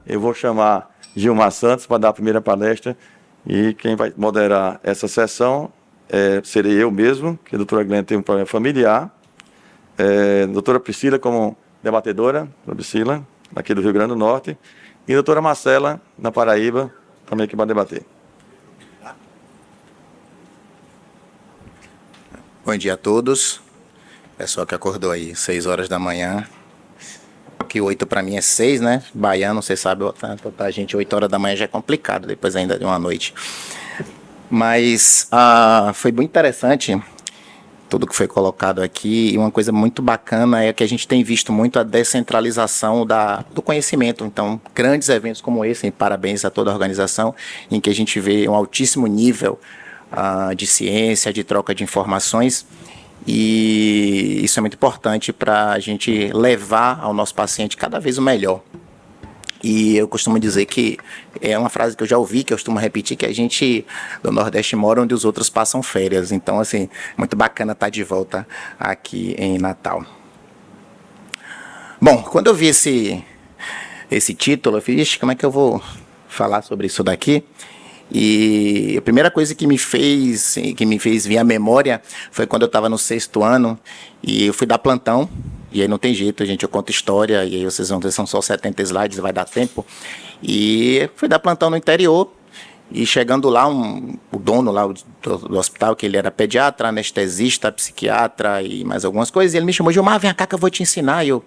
eu vou chamar Gilmar Santos para dar a primeira palestra, e quem vai moderar essa sessão serei eu mesmo, que a doutora Glenn tem um problema familiar, doutora Priscila como debatedora, doutora Priscila, aqui do Rio Grande do Norte, e a doutora Marcela, na Paraíba, também aqui para debater. Bom dia a todos. Pessoal que acordou aí 6 horas da manhã, que 8 para mim é 6, né? Baiano, você sabe, a gente 8 horas da manhã já é complicado, depois ainda de uma noite. Mas foi muito interessante tudo que foi colocado aqui, e uma coisa muito bacana é que a gente tem visto muito a descentralização do conhecimento. Então, grandes eventos como esse, e parabéns a toda a organização, em que a gente vê um altíssimo nível de ciência, de troca de informações, e isso é muito importante para a gente levar ao nosso paciente cada vez o melhor. E eu costumo dizer que é uma frase que eu já ouvi, que eu costumo repetir, que a gente do Nordeste mora onde os outros passam férias. Então, assim, muito bacana estar de volta aqui em Natal. Bom, quando eu vi esse título, eu fiz, como é que eu vou falar sobre isso daqui? E a primeira coisa que me fez vir à memória foi quando eu estava no 6º ano e eu fui dar plantão. E aí não tem jeito, gente, eu conto história, e aí vocês vão ver, são só 70 slides, vai dar tempo. E fui dar plantão no interior, e chegando lá, o dono lá do hospital, que ele era pediatra, anestesista, psiquiatra e mais algumas coisas, e ele me chamou, Gilmar, vem cá que eu vou te ensinar. E eu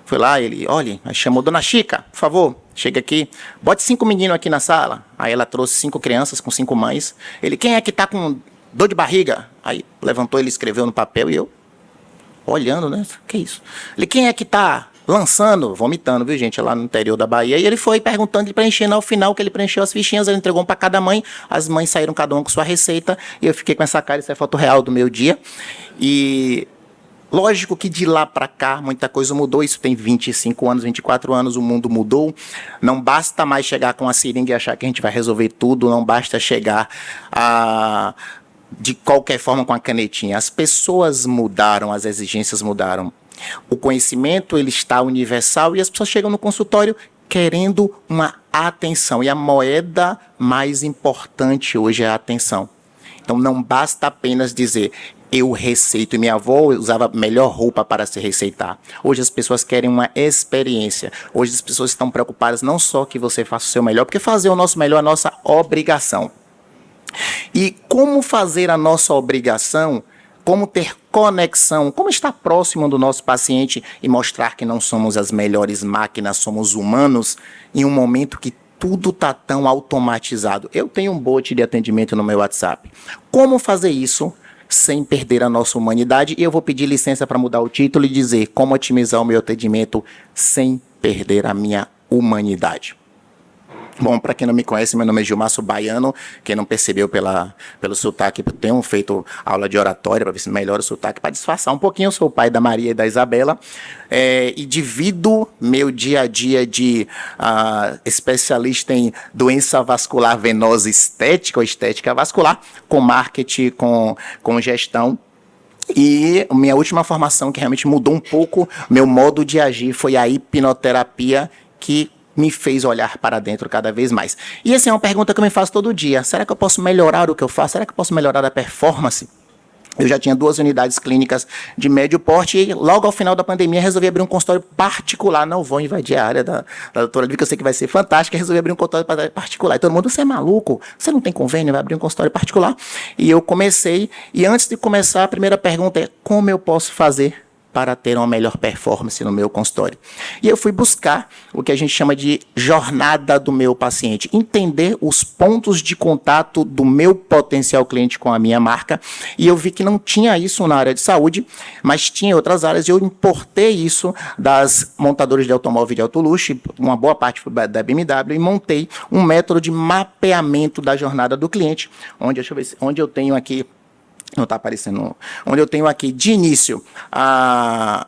fui lá, ele, olha, chamou Dona Chica, por favor, chega aqui, bote 5 meninos aqui na sala. Aí ela trouxe 5 crianças com 5 mães. Ele, quem é que tá com dor de barriga? Aí levantou, ele escreveu no papel, e eu olhando, né? Que isso? Ele, quem é que tá lançando, vomitando, viu, gente, lá no interior da Bahia? E ele foi perguntando e preenchendo. Ao final, que ele preencheu as fichinhas, ele entregou um para cada mãe. As mães saíram cada uma com sua receita. E eu fiquei com essa cara, isso é foto real do meu dia. E lógico que de lá para cá muita coisa mudou. Isso tem 25 anos, 24 anos, o mundo mudou. Não basta mais chegar com a seringa e achar que a gente vai resolver tudo. Não basta chegar de qualquer forma com a canetinha. As pessoas mudaram, as exigências mudaram. O conhecimento, ele está universal, e as pessoas chegam no consultório querendo uma atenção. E a moeda mais importante hoje é a atenção. Então não basta apenas dizer, eu receito, e minha avó usava a melhor roupa para se receitar. Hoje as pessoas querem uma experiência. Hoje as pessoas estão preocupadas não só que você faça o seu melhor, porque fazer o nosso melhor é a nossa obrigação. E como fazer a nossa obrigação, como ter conexão, como estar próximo do nosso paciente e mostrar que não somos as melhores máquinas, somos humanos, em um momento que tudo está tão automatizado. Eu tenho um bot de atendimento no meu WhatsApp. Como fazer isso sem perder a nossa humanidade? E eu vou pedir licença para mudar o título e dizer como otimizar o meu atendimento sem perder a minha humanidade. Bom, para quem não me conhece, meu nome é Gilmar, sou baiano. Quem não percebeu pelo sotaque, tenho feito aula de oratória para ver se melhora o sotaque, para disfarçar um pouquinho. Eu sou o pai da Maria e da Isabela, e divido meu dia a dia de especialista em doença vascular venosa estética ou estética vascular, com marketing, com gestão. E minha última formação, que realmente mudou um pouco meu modo de agir, foi a hipnoterapia, que me fez olhar para dentro cada vez mais. E essa é uma pergunta que eu me faço todo dia. Será que eu posso melhorar o que eu faço? Será que eu posso melhorar a performance? Eu já tinha 2 unidades clínicas de médio porte e logo ao final da pandemia resolvi abrir um consultório particular. Não vou invadir a área da doutora Liv, que eu sei que vai ser fantástica. Resolvi abrir um consultório particular. E todo mundo, você é maluco? Você não tem convênio? Vai abrir um consultório particular? E eu comecei. E antes de começar, a primeira pergunta é, como eu posso fazer para ter uma melhor performance no meu consultório? E eu fui buscar o que a gente chama de jornada do meu paciente, entender os pontos de contato do meu potencial cliente com a minha marca, e eu vi que não tinha isso na área de saúde, mas tinha em outras áreas, e eu importei isso das montadoras de automóvel de alto luxo, uma boa parte foi da BMW, e montei um método de mapeamento da jornada do cliente, onde eu tenho aqui, não está aparecendo, onde eu tenho aqui de início a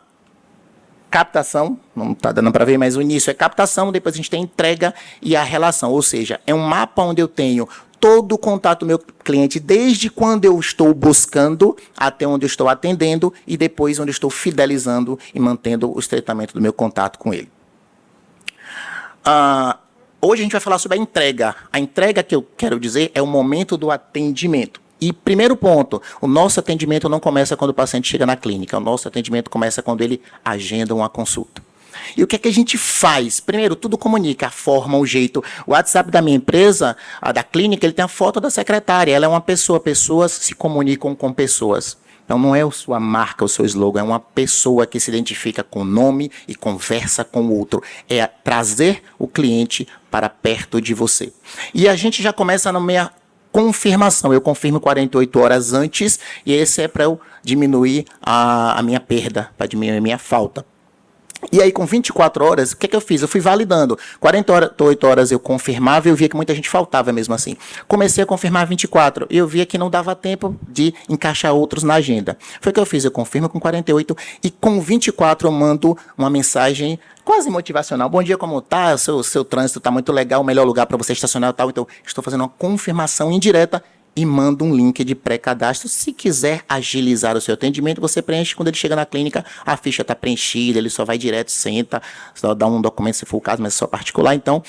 captação, não está dando para ver, mas o início é captação, depois a gente tem entrega e a relação, ou seja, é um mapa onde eu tenho todo o contato do meu cliente, desde quando eu estou buscando até onde eu estou atendendo e depois onde eu estou fidelizando e mantendo o estreitamento do meu contato com ele. hoje a gente vai falar sobre a entrega. A entrega que eu quero dizer é o momento do atendimento. E primeiro ponto, o nosso atendimento não começa quando o paciente chega na clínica. O nosso atendimento começa quando ele agenda uma consulta. E o que é que a gente faz? Primeiro, tudo comunica, a forma, o jeito. O WhatsApp da minha empresa, a da clínica, ele tem a foto da secretária. Ela é uma pessoa. Pessoas se comunicam com pessoas. Então, não é a sua marca, o seu slogan, é uma pessoa que se identifica com o nome e conversa com o outro. É trazer o cliente para perto de você. E a gente já começa na minha confirmação. Eu confirmo 48 horas antes e esse é para eu diminuir a minha perda, para diminuir a minha falta. E aí, com 24 horas, o que eu fiz? Eu fui validando. 48 horas eu confirmava e eu via que muita gente faltava mesmo assim. Comecei a confirmar 24 e eu via que não dava tempo de encaixar outros na agenda. Foi o que eu fiz, eu confirmo com 48 e com 24 eu mando uma mensagem quase motivacional. Bom dia, como tá? Seu trânsito está muito legal, o melhor lugar para você estacionar e tal. Então, estou fazendo uma confirmação indireta e manda um link de pré-cadastro. Se quiser agilizar o seu atendimento, você preenche. Quando ele chega na clínica, a ficha está preenchida, ele só vai direto, senta, só dá um documento se for o caso, mas é só particular. Então,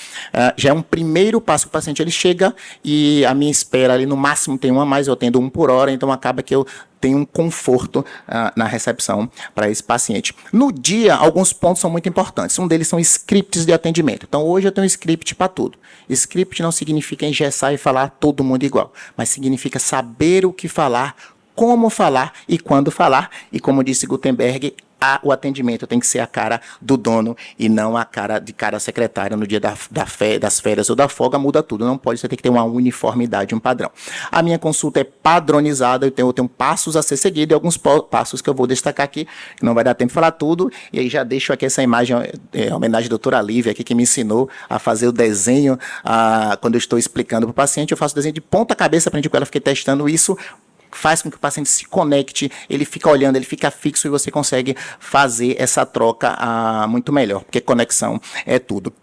já é um primeiro passo. O paciente ele chega e a minha espera ali no máximo tem uma, mas eu atendo 1 por hora, então acaba que eu tenho um conforto na recepção para esse paciente. No dia, alguns pontos são muito importantes. Um deles são scripts de atendimento. Então, hoje eu tenho um script para tudo. Script não significa engessar e falar todo mundo igual, mas significa saber o que falar, como falar e quando falar. E como disse Gutenberg, o atendimento tem que ser a cara do dono e não a cara de cada secretário. No dia das férias ou da folga muda tudo, não pode, você tem que ter uma uniformidade, um padrão. A minha consulta é padronizada, eu tenho passos a ser seguido e alguns passos que eu vou destacar aqui, que não vai dar tempo de falar tudo, e aí já deixo aqui essa imagem, homenagem à doutora Lívia aqui, que me ensinou a fazer o desenho, quando eu estou explicando para o paciente, eu faço o desenho de ponta cabeça, aprendi com ela, fiquei testando isso, faz com que o paciente se conecte, ele fica olhando, ele fica fixo e você consegue fazer essa troca muito melhor, porque conexão é tudo.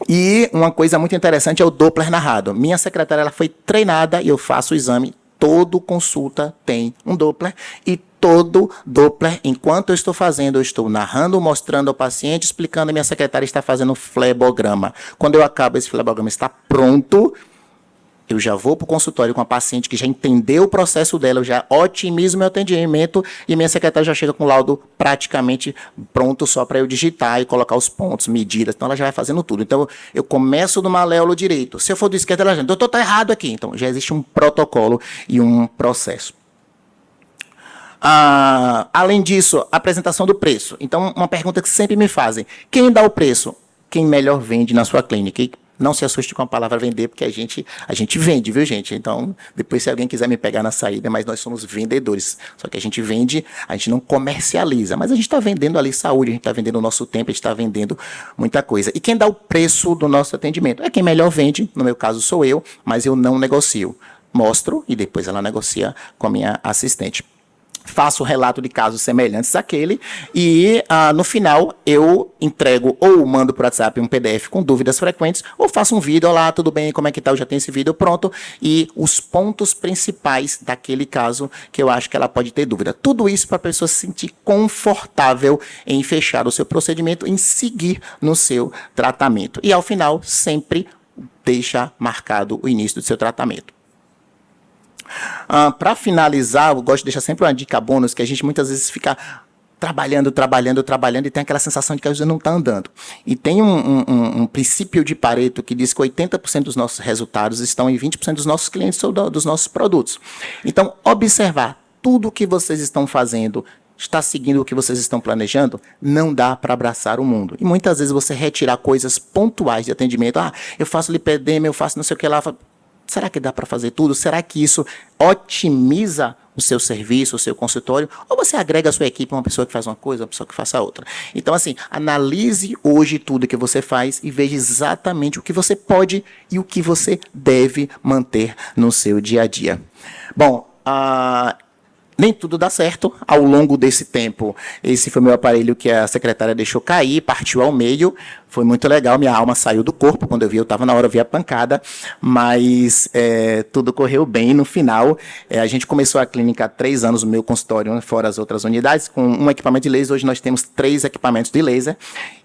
E uma coisa muito interessante é o Doppler narrado. Minha secretária ela foi treinada e eu faço o exame, todo consulta tem um Doppler e todo Doppler, enquanto eu estou fazendo, eu estou narrando, mostrando ao paciente, explicando, a minha secretária está fazendo flebograma. Quando eu acabo, esse flebograma está pronto, eu já vou para o consultório com a paciente que já entendeu o processo dela, eu já otimizo meu atendimento e minha secretária já chega com o laudo praticamente pronto só para eu digitar e colocar os pontos, medidas. Então, ela já vai fazendo tudo. Então, eu começo do maléolo direito. Se eu for do esquerdo, ela já... Doutor, está errado aqui. Então, já existe um protocolo e um processo. Além disso, apresentação do preço. Então, uma pergunta que sempre me fazem. Quem dá o preço? Quem melhor vende na sua clínica? E não se assuste com a palavra vender, porque a gente vende, viu, gente? Então, depois, se alguém quiser me pegar na saída, mas nós somos vendedores. Só que a gente vende, a gente não comercializa, mas a gente está vendendo ali saúde, a gente está vendendo o nosso tempo, a gente está vendendo muita coisa. E quem dá o preço do nosso atendimento? É quem melhor vende, no meu caso sou eu, mas eu não negocio. Mostro e depois ela negocia com a minha assistente. Faço um relato de casos semelhantes àquele e, no final, eu entrego ou mando para o WhatsApp um PDF com dúvidas frequentes ou faço um vídeo, olá, tudo bem, como é que tá? Eu já tenho esse vídeo pronto e os pontos principais daquele caso que eu acho que ela pode ter dúvida. Tudo isso para a pessoa se sentir confortável em fechar o seu procedimento, em seguir no seu tratamento. E, ao final, sempre deixa marcado o início do seu tratamento. Para finalizar, eu gosto de deixar sempre uma dica bônus, que a gente muitas vezes fica trabalhando e tem aquela sensação de que a coisa não está andando. E tem um princípio de Pareto que diz que 80% dos nossos resultados estão em 20% dos nossos clientes ou dos nossos produtos. Então, observar tudo o que vocês estão fazendo, está seguindo o que vocês estão planejando, não dá para abraçar o mundo. E muitas vezes você retirar coisas pontuais de atendimento, eu faço lipedema, eu faço não sei o que lá, será que dá para fazer tudo? Será que isso otimiza o seu serviço, o seu consultório? Ou você agrega a sua equipe, uma pessoa que faz uma coisa, uma pessoa que faça outra? Então, assim, analise hoje tudo que você faz e veja exatamente o que você pode e o que você deve manter no seu dia a dia. Bom, nem tudo dá certo. Ao longo desse tempo, esse foi meu aparelho que a secretária deixou cair, partiu ao meio. Foi muito legal, minha alma saiu do corpo. Quando eu vi, eu estava na hora, eu vi a pancada. Mas tudo correu bem no final. A gente começou a clínica há 3 anos, no meu consultório, fora as outras unidades, com um equipamento de laser. Hoje nós temos 3 equipamentos de laser.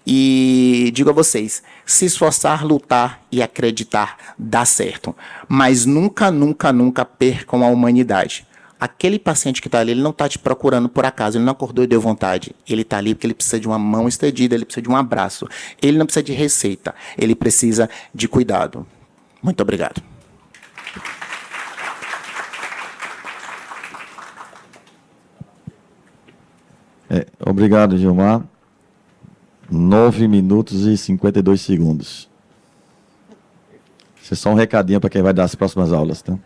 E digo a vocês, se esforçar, lutar e acreditar, dá certo. Mas nunca, nunca, nunca percam a humanidade. Aquele paciente que está ali, ele não está te procurando por acaso, ele não acordou e deu vontade. Ele está ali porque ele precisa de uma mão estendida, ele precisa de um abraço. Ele não precisa de receita, ele precisa de cuidado. Muito obrigado. Obrigado, Gilmar. 9 minutos e 52 segundos. Isso é só um recadinho para quem vai dar as próximas aulas, tá?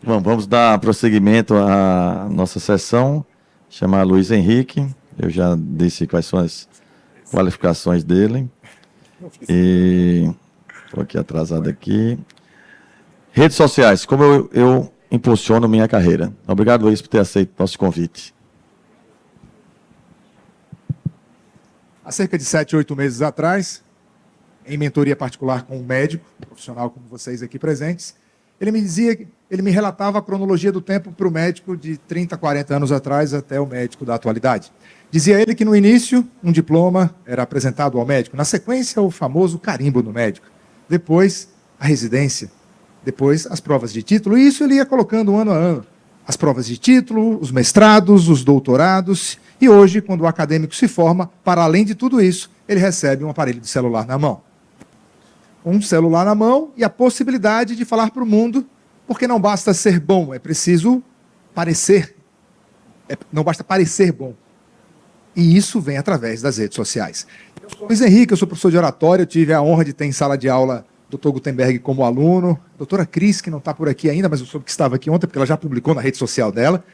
Bom, vamos dar prosseguimento à nossa sessão. Chamar Luiz Henrique. Eu já disse quais são as qualificações dele. E estou aqui atrasado aqui. Redes sociais, como eu impulsiono minha carreira. Obrigado, Luiz, por ter aceito nosso convite. Há cerca de 7, 8 meses atrás, em mentoria particular com um médico, profissional como vocês aqui presentes, ele me relatava a cronologia do tempo para o médico de 30, 40 anos atrás até o médico da atualidade. Dizia ele que no início um diploma era apresentado ao médico, na sequência o famoso carimbo do médico, depois a residência, depois as provas de título, e isso ele ia colocando ano a ano. As provas de título, os mestrados, os doutorados, e hoje, quando o acadêmico se forma, para além de tudo isso, ele recebe um aparelho de celular na mão. Um celular na mão e a possibilidade de falar para o mundo, porque não basta ser bom, é preciso parecer. Não basta parecer bom. E isso vem através das redes sociais. Eu sou Luiz Henrique, eu sou professor de oratória, eu tive a honra de ter em sala de aula Dr. Gutenberg como aluno, doutora Cris, que não está por aqui ainda, mas eu soube que estava aqui ontem, porque ela já publicou na rede social dela.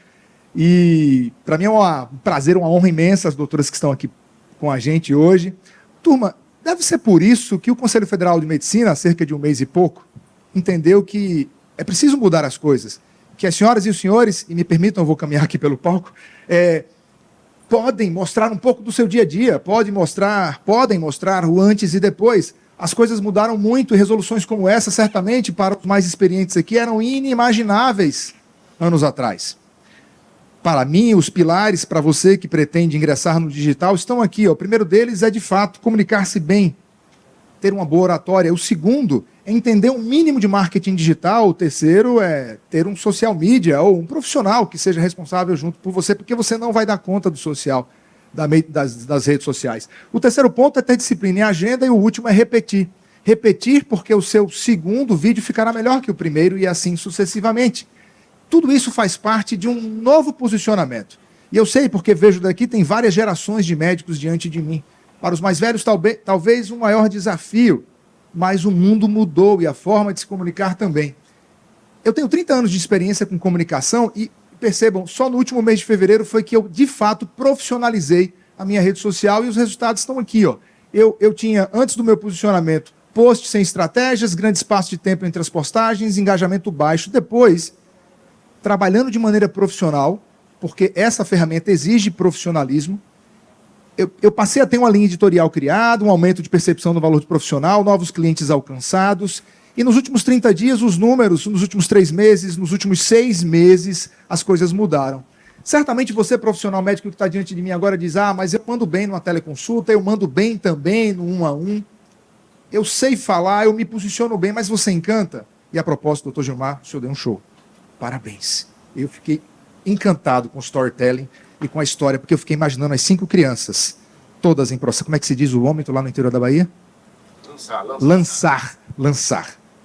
E para mim é um prazer, uma honra imensa as doutoras que estão aqui com a gente hoje. Turma, deve ser por isso que o Conselho Federal de Medicina, há cerca de 1 mês e pouco, entendeu que é preciso mudar as coisas. Que as senhoras e os senhores, e me permitam, eu vou caminhar aqui pelo palco, podem mostrar um pouco do seu dia a dia, podem mostrar o antes e depois. As coisas mudaram muito e resoluções como essa, certamente, para os mais experientes aqui, eram inimagináveis anos atrás. Para mim, os pilares, para você que pretende ingressar no digital, estão aqui. O primeiro deles é, de fato, comunicar-se bem, ter uma boa oratória. O segundo é entender um mínimo de marketing digital. O terceiro é ter um social media ou um profissional que seja responsável junto por você, porque você não vai dar conta do social, das redes sociais. O terceiro ponto é ter disciplina e agenda, e o último é repetir. Repetir porque o seu segundo vídeo ficará melhor que o primeiro e assim sucessivamente. Tudo isso faz parte de um novo posicionamento. E eu sei, porque vejo daqui, tem várias gerações de médicos diante de mim. Para os mais velhos, talvez um maior desafio, mas o mundo mudou e a forma de se comunicar também. Eu tenho 30 anos de experiência com comunicação e, percebam, só no último mês de fevereiro foi que eu, de fato, profissionalizei a minha rede social e os resultados estão aqui. Ó. Eu tinha, antes do meu posicionamento, post sem estratégias, grande espaço de tempo entre as postagens, engajamento baixo. Depois, trabalhando de maneira profissional, porque essa ferramenta exige profissionalismo, eu passei a ter uma linha editorial criada, um aumento de percepção do valor do profissional, novos clientes alcançados, e nos últimos 30 dias, os números, nos últimos 3 meses, nos últimos 6 meses, as coisas mudaram. Certamente você, profissional médico que está diante de mim agora, diz, mas eu mando bem numa teleconsulta, eu mando bem também no 1 a 1, eu sei falar, eu me posiciono bem, mas você encanta. E a propósito, doutor Gilmar, o senhor deu um show. Parabéns. Eu fiquei encantado com o storytelling e com a história, porque eu fiquei imaginando as 5 crianças, todas em processo. Como é que se diz o vômito lá no interior da Bahia? Lançar.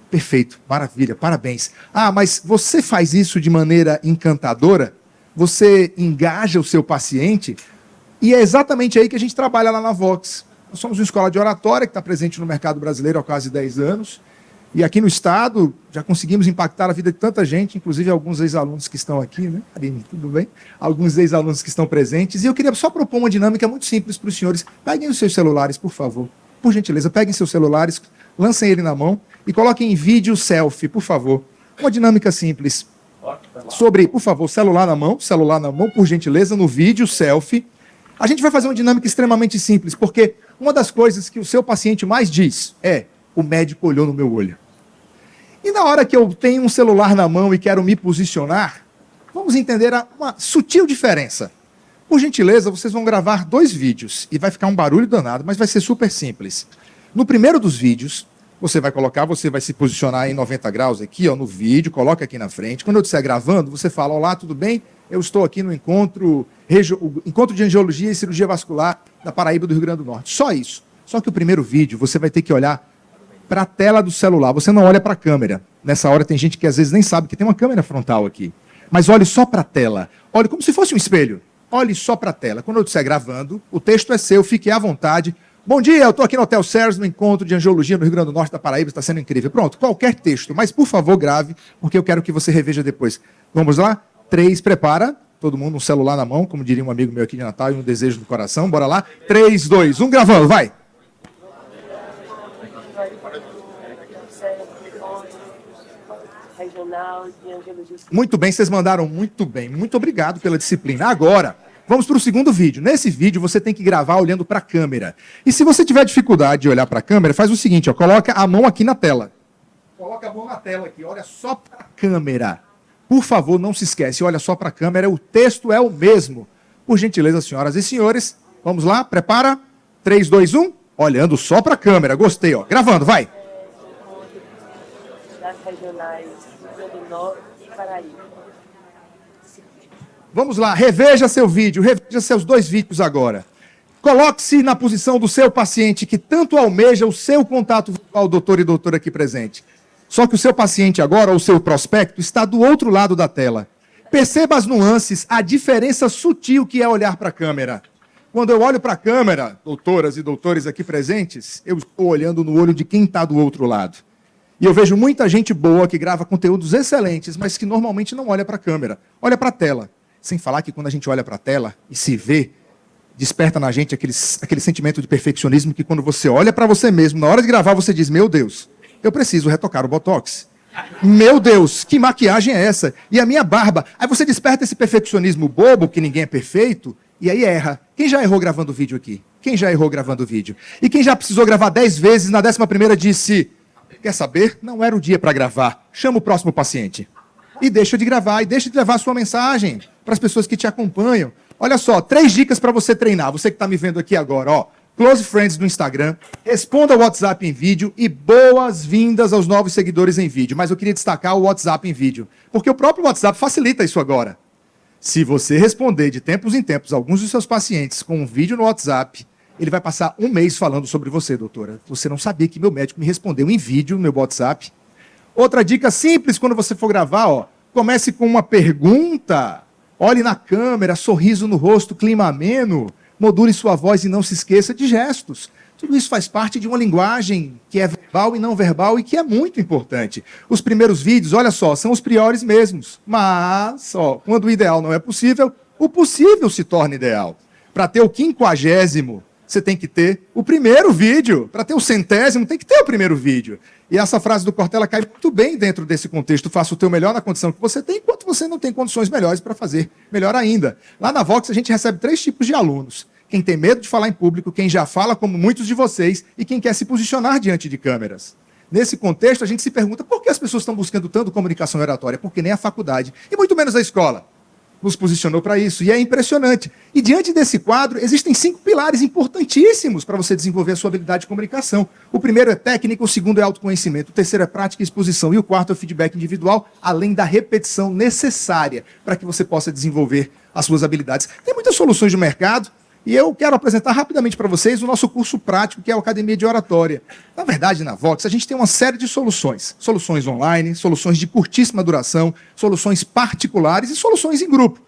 Perfeito, maravilha, parabéns. Mas você faz isso de maneira encantadora? Você engaja o seu paciente? E é exatamente aí que a gente trabalha lá na Vox. Nós somos uma escola de oratória que está presente no mercado brasileiro há quase 10 anos. E aqui no Estado, já conseguimos impactar a vida de tanta gente, inclusive alguns ex-alunos que estão aqui, né, Aline, tudo bem? Alguns ex-alunos que estão presentes. E eu queria só propor uma dinâmica muito simples para os senhores. Peguem os seus celulares, por favor. Por gentileza, peguem seus celulares, lancem ele na mão e coloquem em vídeo selfie, por favor. Uma dinâmica simples. sobre, por favor, celular na mão, por gentileza, no vídeo, selfie. A gente vai fazer uma dinâmica extremamente simples, porque uma das coisas que o seu paciente mais diz é: o médico olhou no meu olho. E na hora que eu tenho um celular na mão e quero me posicionar, vamos entender uma sutil diferença. Por gentileza, vocês vão gravar 2 vídeos, e vai ficar um barulho danado, mas vai ser super simples. No primeiro dos vídeos, você vai se posicionar em 90 graus aqui, ó, no vídeo, coloca aqui na frente. Quando eu estiver gravando, você fala: olá, tudo bem? Eu estou aqui no encontro de Angiologia e Cirurgia Vascular da Paraíba do Rio Grande do Norte. Só isso. Só que o primeiro vídeo, você vai ter que olhar para a tela do celular. Você não olha para a câmera. Nessa hora tem gente que às vezes nem sabe que tem uma câmera frontal aqui. Mas olhe só para a tela. Olhe como se fosse um espelho. Olhe só para a tela. Quando eu estiver gravando, o texto é seu, fique à vontade. Bom dia, eu estou aqui no Hotel Ceres, no encontro de Angiologia no Rio Grande do Norte da Paraíba, está sendo incrível. Pronto, qualquer texto, mas por favor grave, porque eu quero que você reveja depois. Vamos lá? 3, prepara. Todo mundo um celular na mão, como diria um amigo meu aqui de Natal, e um desejo do coração. Bora lá? 3, 2, 1, gravando, vai! Muito bem, vocês mandaram muito bem. Muito obrigado pela disciplina. Agora, vamos para o segundo vídeo. Nesse vídeo, você tem que gravar olhando para a câmera. E se você tiver dificuldade de olhar para a câmera, faz o seguinte, ó, coloca a mão aqui na tela. Coloca a mão na tela aqui, olha só para a câmera. Por favor, não se esquece, olha só para a câmera, o texto é o mesmo. Por gentileza, senhoras e senhores, vamos lá, prepara. 3, 2, 1, olhando só para a câmera. Gostei, ó. Gravando, vai. Das regionais do Norte e Paraíba. Vamos lá, reveja seu vídeo, reveja seus 2 vídeos agora. Coloque-se na posição do seu paciente que tanto almeja o seu contato visual, doutor e doutora aqui presente. Só que o seu paciente agora, ou o seu prospecto, está do outro lado da tela. Perceba as nuances, a diferença sutil que é olhar para a câmera. Quando eu olho para a câmera, doutoras e doutores aqui presentes, eu estou olhando no olho de quem está do outro lado. E eu vejo muita gente boa que grava conteúdos excelentes, mas que normalmente não olha para a câmera, olha para a tela. Sem falar que quando a gente olha para a tela e se vê, desperta na gente aquele sentimento de perfeccionismo que quando você olha para você mesmo, na hora de gravar você diz: meu Deus, eu preciso retocar o Botox. Meu Deus, que maquiagem é essa? E a minha barba? Aí você desperta esse perfeccionismo bobo, que ninguém é perfeito, e aí erra. Quem já errou gravando vídeo aqui? Quem já errou gravando vídeo? E quem já precisou gravar 10 vezes, na 11ª disse: quer saber? Não era o dia para gravar. Chama o próximo paciente. E deixa de gravar, e deixa de levar a sua mensagem para as pessoas que te acompanham. Olha só, 3 dicas para você treinar. Você que está me vendo aqui agora, ó. Close Friends no Instagram, responda o WhatsApp em vídeo e boas-vindas aos novos seguidores em vídeo. Mas eu queria destacar o WhatsApp em vídeo, porque o próprio WhatsApp facilita isso agora. Se você responder de tempos em tempos alguns dos seus pacientes com um vídeo no WhatsApp, ele vai passar 1 mês falando sobre você, doutora. Você não sabia que meu médico me respondeu em vídeo no meu WhatsApp. Outra dica simples quando você for gravar, ó, comece com uma pergunta, olhe na câmera, sorriso no rosto, clima ameno, module sua voz e não se esqueça de gestos. Tudo isso faz parte de uma linguagem que é verbal e não verbal e que é muito importante. Os primeiros vídeos, olha só, são os piores mesmos. Mas, ó, quando o ideal não é possível, o possível se torna ideal. Para ter o 50º, você tem que ter o primeiro vídeo. Para ter o 100º, tem que ter o primeiro vídeo. E essa frase do Cortella cai muito bem dentro desse contexto. Faça o teu melhor na condição que você tem, enquanto você não tem condições melhores para fazer melhor ainda. Lá na Vox, a gente recebe 3 tipos de alunos. Quem tem medo de falar em público, quem já fala como muitos de vocês e quem quer se posicionar diante de câmeras. Nesse contexto, a gente se pergunta por que as pessoas estão buscando tanto comunicação oratória? Porque nem a faculdade, e muito menos a escola, nos posicionou para isso. E é impressionante. E diante desse quadro, existem 5 pilares importantíssimos para você desenvolver a sua habilidade de comunicação. O primeiro é técnica, o segundo é autoconhecimento, o terceiro é prática e exposição, e o quarto é o feedback individual, além da repetição necessária para que você possa desenvolver as suas habilidades. Tem muitas soluções de mercado, e eu quero apresentar rapidamente para vocês o nosso curso prático, que é a Academia de Oratória. Na verdade, na Vox, a gente tem uma série de soluções. Soluções online, soluções de curtíssima duração, soluções particulares e soluções em grupo.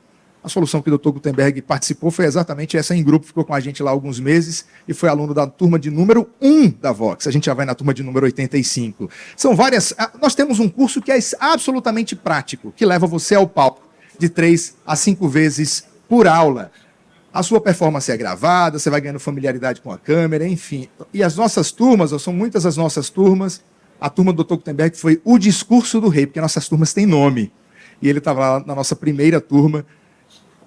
A solução que o Dr. Gutenberg participou foi exatamente essa em grupo, ficou com a gente lá há alguns meses e foi aluno da turma de número 1 da Vox. A gente já vai na turma de número 85. São várias... Nós temos um curso que é absolutamente prático, que leva você ao palco de 3 a 5 vezes por aula. A sua performance é gravada, você vai ganhando familiaridade com a câmera, enfim. E as nossas turmas, são muitas as nossas turmas, a turma do Dr. Gutenberg foi o discurso do rei, porque nossas turmas têm nome. e ele estava lá na nossa primeira turma.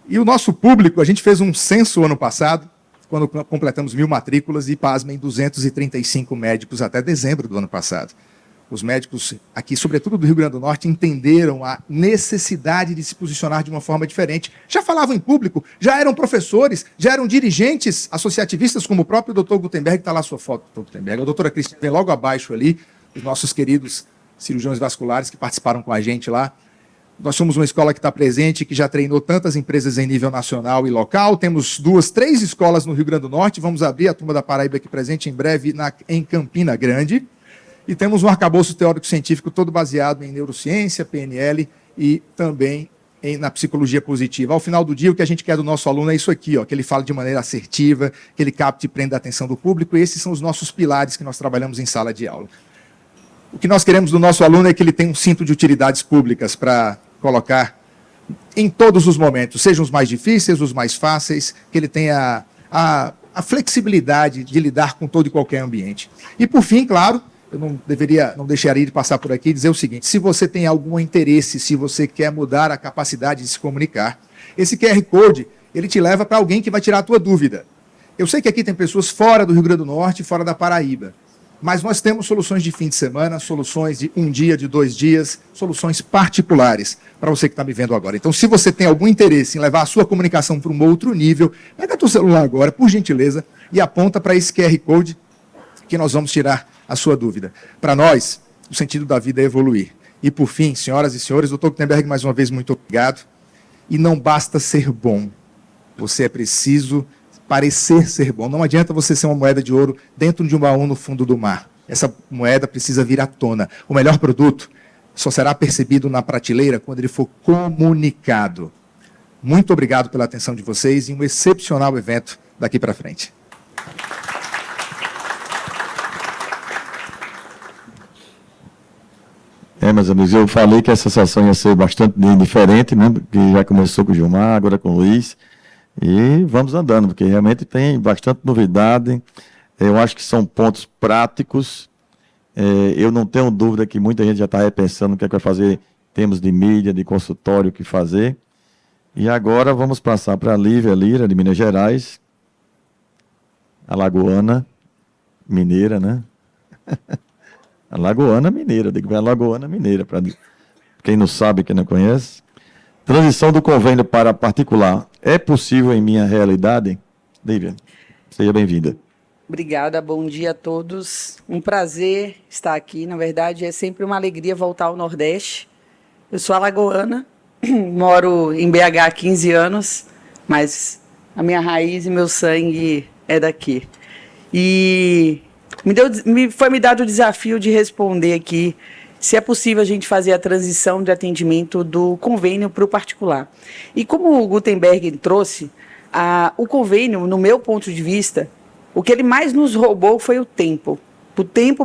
E o nosso público, a gente fez um censo ano passado, quando completamos 1.000 matrículas, e, pasmem, 235 médicos até dezembro do ano passado. Os médicos aqui, sobretudo do Rio Grande do Norte, entenderam a necessidade de se posicionar de uma forma diferente. Já falavam em público, já eram professores, já eram dirigentes associativistas, como o próprio doutor Gutenberg, está lá a sua foto, doutor Gutenberg. A doutora Cristina vem logo abaixo ali, os nossos queridos cirurgiões vasculares que participaram com a gente lá. Nós somos uma escola que está presente, que já treinou tantas empresas em nível nacional e local. Temos 2, 3 escolas no Rio Grande do Norte. Vamos abrir a turma da Paraíba aqui presente em breve em Campina Grande. E temos um arcabouço teórico-científico todo baseado em neurociência, PNL e também na psicologia positiva. Ao final do dia, o que a gente quer do nosso aluno é isso aqui, ó, que ele fale de maneira assertiva, que ele capte e prenda a atenção do público. E esses são os nossos pilares que nós trabalhamos em sala de aula. O que nós queremos do nosso aluno é que ele tenha um cinto de utilidades públicas para colocar em todos os momentos, sejam os mais difíceis, os mais fáceis, que ele tenha a flexibilidade de lidar com todo e qualquer ambiente. E, por fim, claro, eu não deixaria de passar por aqui e dizer o seguinte: se você tem algum interesse, se você quer mudar a capacidade de se comunicar, esse QR Code, ele te leva para alguém que vai tirar a tua dúvida. Eu sei que aqui tem pessoas fora do Rio Grande do Norte, fora da Paraíba, mas nós temos soluções de fim de semana, soluções de 1 dia, de 2 dias, soluções particulares para você que está me vendo agora. Então, se você tem algum interesse em levar a sua comunicação para um outro nível, pega teu celular agora, por gentileza, e aponta para esse QR Code que nós vamos tirar a sua dúvida. Para nós, o sentido da vida é evoluir. E, por fim, senhoras e senhores, doutor Gutenberg, mais uma vez, muito obrigado. E não basta ser bom, você é preciso parecer ser bom. Não adianta você ser uma moeda de ouro dentro de um baú no fundo do mar. Essa moeda precisa vir à tona. O melhor produto só será percebido na prateleira quando ele for comunicado. Muito obrigado pela atenção de vocês e um excepcional evento daqui para frente. Meus amigos, eu falei que essa sessão ia ser bastante diferente, né? Que já começou com o Gilmar, agora com o Luiz. E vamos andando, porque realmente tem bastante novidade. Eu acho que são pontos práticos. Eu não tenho dúvida que muita gente já está repensando o que é que vai fazer em termos de mídia, de consultório, o que fazer. E agora vamos passar para a Lívia Lira, de Minas Gerais, alagoana, mineira, né? Alagoana mineira, digo Alagoana mineira, para quem não sabe, quem não conhece. Transição do convênio para particular é possível em minha realidade? Lívia, seja bem-vinda. Obrigada, bom dia a todos. Um prazer estar aqui. Na verdade, é sempre uma alegria voltar ao Nordeste. Eu sou alagoana, moro em BH há 15 anos, mas a minha raiz e meu sangue é daqui. E foi me dado o desafio de responder aqui se é possível a gente fazer a transição de atendimento do convênio para o particular. E como o Gutenberg trouxe, o convênio, no meu ponto de vista, o que ele mais nos roubou foi o tempo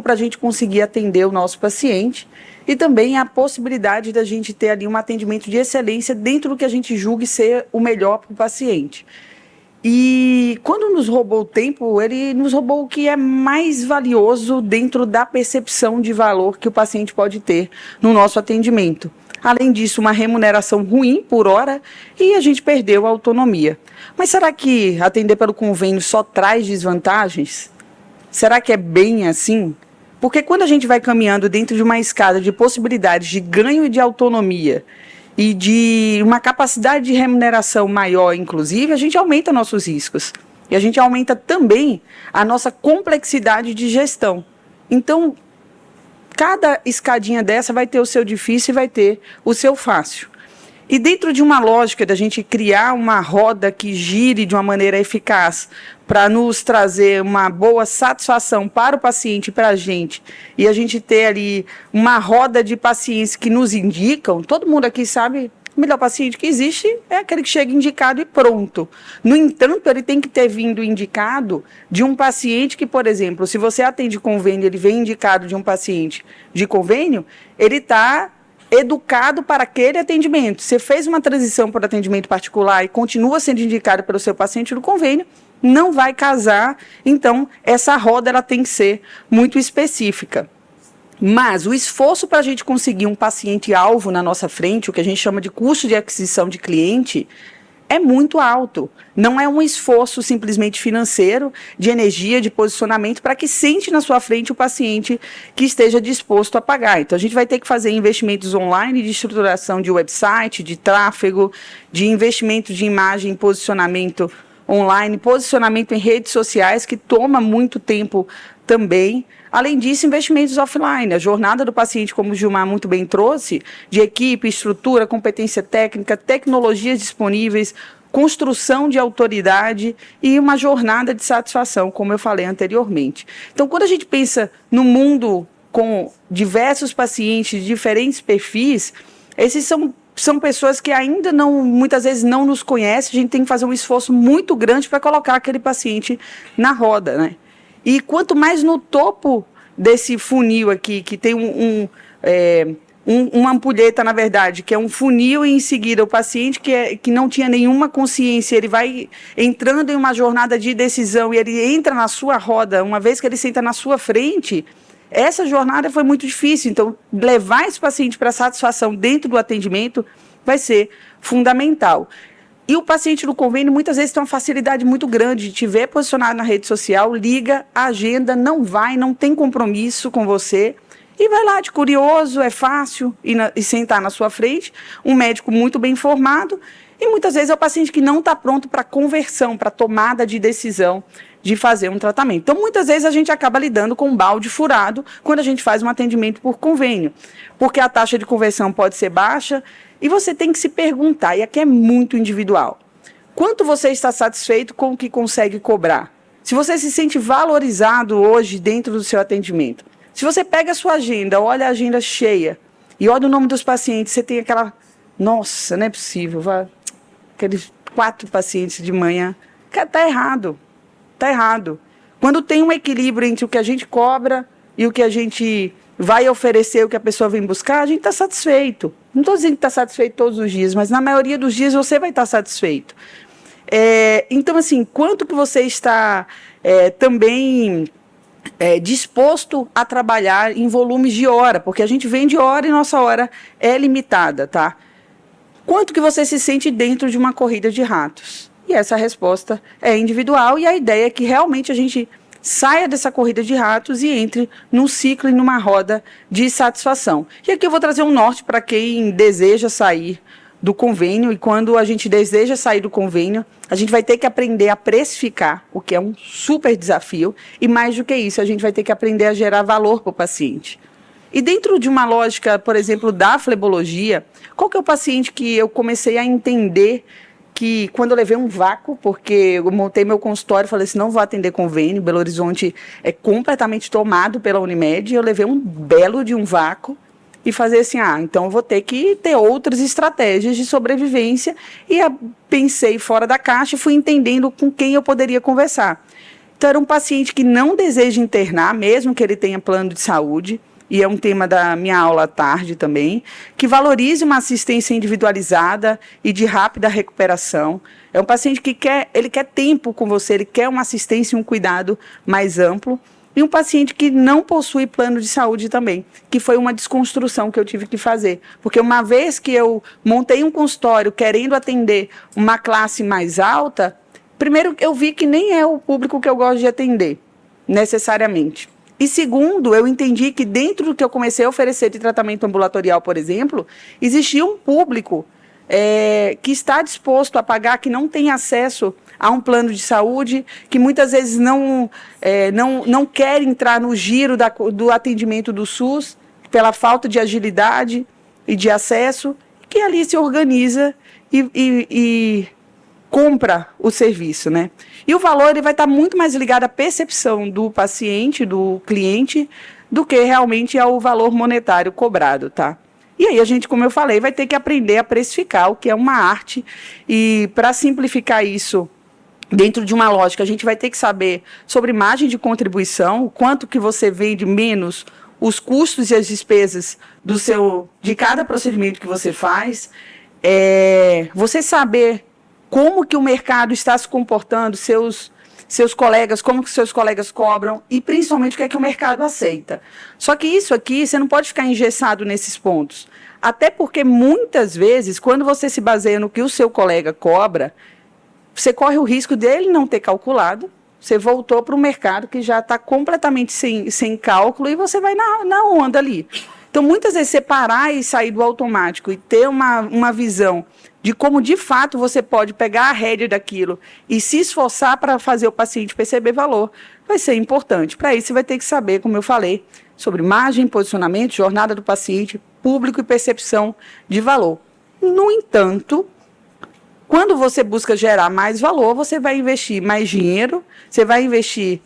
para a gente conseguir atender o nosso paciente e também a possibilidade da gente ter ali um atendimento de excelência dentro do que a gente julgue ser o melhor para o paciente. E quando nos roubou o tempo, ele nos roubou o que é mais valioso dentro da percepção de valor que o paciente pode ter no nosso atendimento. Além disso, uma remuneração ruim por hora e a gente perdeu a autonomia. Mas será que atender pelo convênio só traz desvantagens? Será que é bem assim? Porque quando a gente vai caminhando dentro de uma escada de possibilidades de ganho e de autonomia e de uma capacidade de remuneração maior, inclusive, a gente aumenta nossos riscos. E a gente aumenta também a nossa complexidade de gestão. Então, cada escadinha dessa vai ter o seu difícil e vai ter o seu fácil. E dentro de uma lógica da gente criar uma roda que gire de uma maneira eficaz para nos trazer uma boa satisfação para o paciente e para a gente ter ali uma roda de pacientes que nos indicam, todo mundo aqui sabe, o melhor paciente que existe é aquele que chega indicado e pronto. No entanto, ele tem que ter vindo indicado de um paciente que, por exemplo, se você atende convênio, ele vem indicado de um paciente de convênio, ele está educado para aquele atendimento. Você fez uma transição para o atendimento particular e continua sendo indicado pelo seu paciente do convênio, não vai casar. Então, essa roda ela tem que ser muito específica. Mas o esforço para a gente conseguir um paciente-alvo na nossa frente, o que a gente chama de custo de aquisição de cliente, é muito alto. Não é um esforço simplesmente financeiro, de energia, de posicionamento, para que sente na sua frente o paciente que esteja disposto a pagar. Então, a gente vai ter que fazer investimentos online de estruturação de website, de tráfego, de investimento de imagem e posicionamento online, posicionamento em redes sociais, que toma muito tempo também. Além disso, investimentos offline. A jornada do paciente, como o Gilmar muito bem trouxe, de equipe, estrutura, competência técnica, tecnologias disponíveis, construção de autoridade e uma jornada de satisfação, como eu falei anteriormente. Então, quando a gente pensa no mundo com diversos pacientes de diferentes perfis, esses são pessoas que ainda não, muitas vezes não nos conhecem, a gente tem que fazer um esforço muito grande para colocar aquele paciente na roda, né? E quanto mais no topo desse funil aqui, que tem uma ampulheta, na verdade, que é um funil, e em seguida o paciente que não tinha nenhuma consciência, ele vai entrando em uma jornada de decisão e ele entra na sua roda, uma vez que ele senta na sua frente, essa jornada foi muito difícil. Então, levar esse paciente para satisfação dentro do atendimento vai ser fundamental. E o paciente do convênio, muitas vezes, tem uma facilidade muito grande de te ver posicionado na rede social, liga, agenda, não tem compromisso com você, e vai lá de curioso, é fácil, e sentar na sua frente, um médico muito bem informado, e muitas vezes é o paciente que não está pronto para conversão, para tomada de decisão de fazer um tratamento. Então, muitas vezes, a gente acaba lidando com um balde furado quando a gente faz um atendimento por convênio, porque a taxa de conversão pode ser baixa, e você tem que se perguntar, e aqui é muito individual, quanto você está satisfeito com o que consegue cobrar? Se você se sente valorizado hoje dentro do seu atendimento, se você pega a sua agenda, olha a agenda cheia, e olha o nome dos pacientes, você tem aquela, nossa, não é possível, aqueles 4 pacientes de manhã, cara, está errado, está errado. Quando tem um equilíbrio entre o que a gente cobra e o que a gente vai oferecer, o que a pessoa vem buscar, a gente está satisfeito. Não estou dizendo que está satisfeito todos os dias, mas na maioria dos dias você vai estar satisfeito. Então, assim, quanto que você está também disposto a trabalhar em volumes de hora, porque a gente vende hora e nossa hora é limitada, tá? Quanto que você se sente dentro de uma corrida de ratos? E essa resposta é individual, e a ideia é que realmente a gente saia dessa corrida de ratos e entre num ciclo e numa roda de satisfação. E aqui eu vou trazer um norte para quem deseja sair do convênio, e quando a gente deseja sair do convênio, a gente vai ter que aprender a precificar, o que é um super desafio, e mais do que isso, a gente vai ter que aprender a gerar valor para o paciente. E dentro de uma lógica, por exemplo, da flebologia, qual que é o paciente que eu comecei a entender que quando eu levei um vácuo, porque eu montei meu consultório e falei assim, não vou atender convênio, Belo Horizonte é completamente tomado pela Unimed, e eu levei um belo de um vácuo e fazer assim, então eu vou ter que ter outras estratégias de sobrevivência, e pensei fora da caixa e fui entendendo com quem eu poderia conversar. Então era um paciente que não deseja internar, mesmo que ele tenha plano de saúde, e é um tema da minha aula à tarde também, que valorize uma assistência individualizada e de rápida recuperação. É um paciente que quer tempo com você, ele quer uma assistência e um cuidado mais amplo. E um paciente que não possui plano de saúde também, que foi uma desconstrução que eu tive que fazer. Porque uma vez que eu montei um consultório querendo atender uma classe mais alta, primeiro eu vi que nem é o público que eu gosto de atender, necessariamente. E segundo, eu entendi que dentro do que eu comecei a oferecer de tratamento ambulatorial, por exemplo, existia um público que está disposto a pagar, que não tem acesso a um plano de saúde, que muitas vezes não quer entrar no giro do atendimento do SUS, pela falta de agilidade e de acesso, que ali se organiza e compra o serviço, né? E o valor ele vai estar muito mais ligado à percepção do paciente, do cliente, do que realmente ao valor monetário cobrado, tá? E aí a gente, como eu falei, vai ter que aprender a precificar, o que é uma arte, e para simplificar isso, dentro de uma lógica, a gente vai ter que saber sobre margem de contribuição, o quanto que você vende menos os custos e as despesas de cada procedimento que você faz, você saber como que o mercado está se comportando, seus seus colegas, como que seus colegas cobram e principalmente o que é que o mercado aceita. Só que isso aqui, você não pode ficar engessado nesses pontos. Até porque muitas vezes, quando você se baseia no que o seu colega cobra, você corre o risco dele não ter calculado, você voltou para um mercado que já está completamente sem cálculo e você vai na onda ali. Então, muitas vezes, separar e sair do automático e ter uma visão de como, de fato, você pode pegar a rédea daquilo e se esforçar para fazer o paciente perceber valor, vai ser importante. Para isso, você vai ter que saber, como eu falei, sobre margem, posicionamento, jornada do paciente, público e percepção de valor. No entanto, quando você busca gerar mais valor, você vai investir mais dinheiro, você vai investir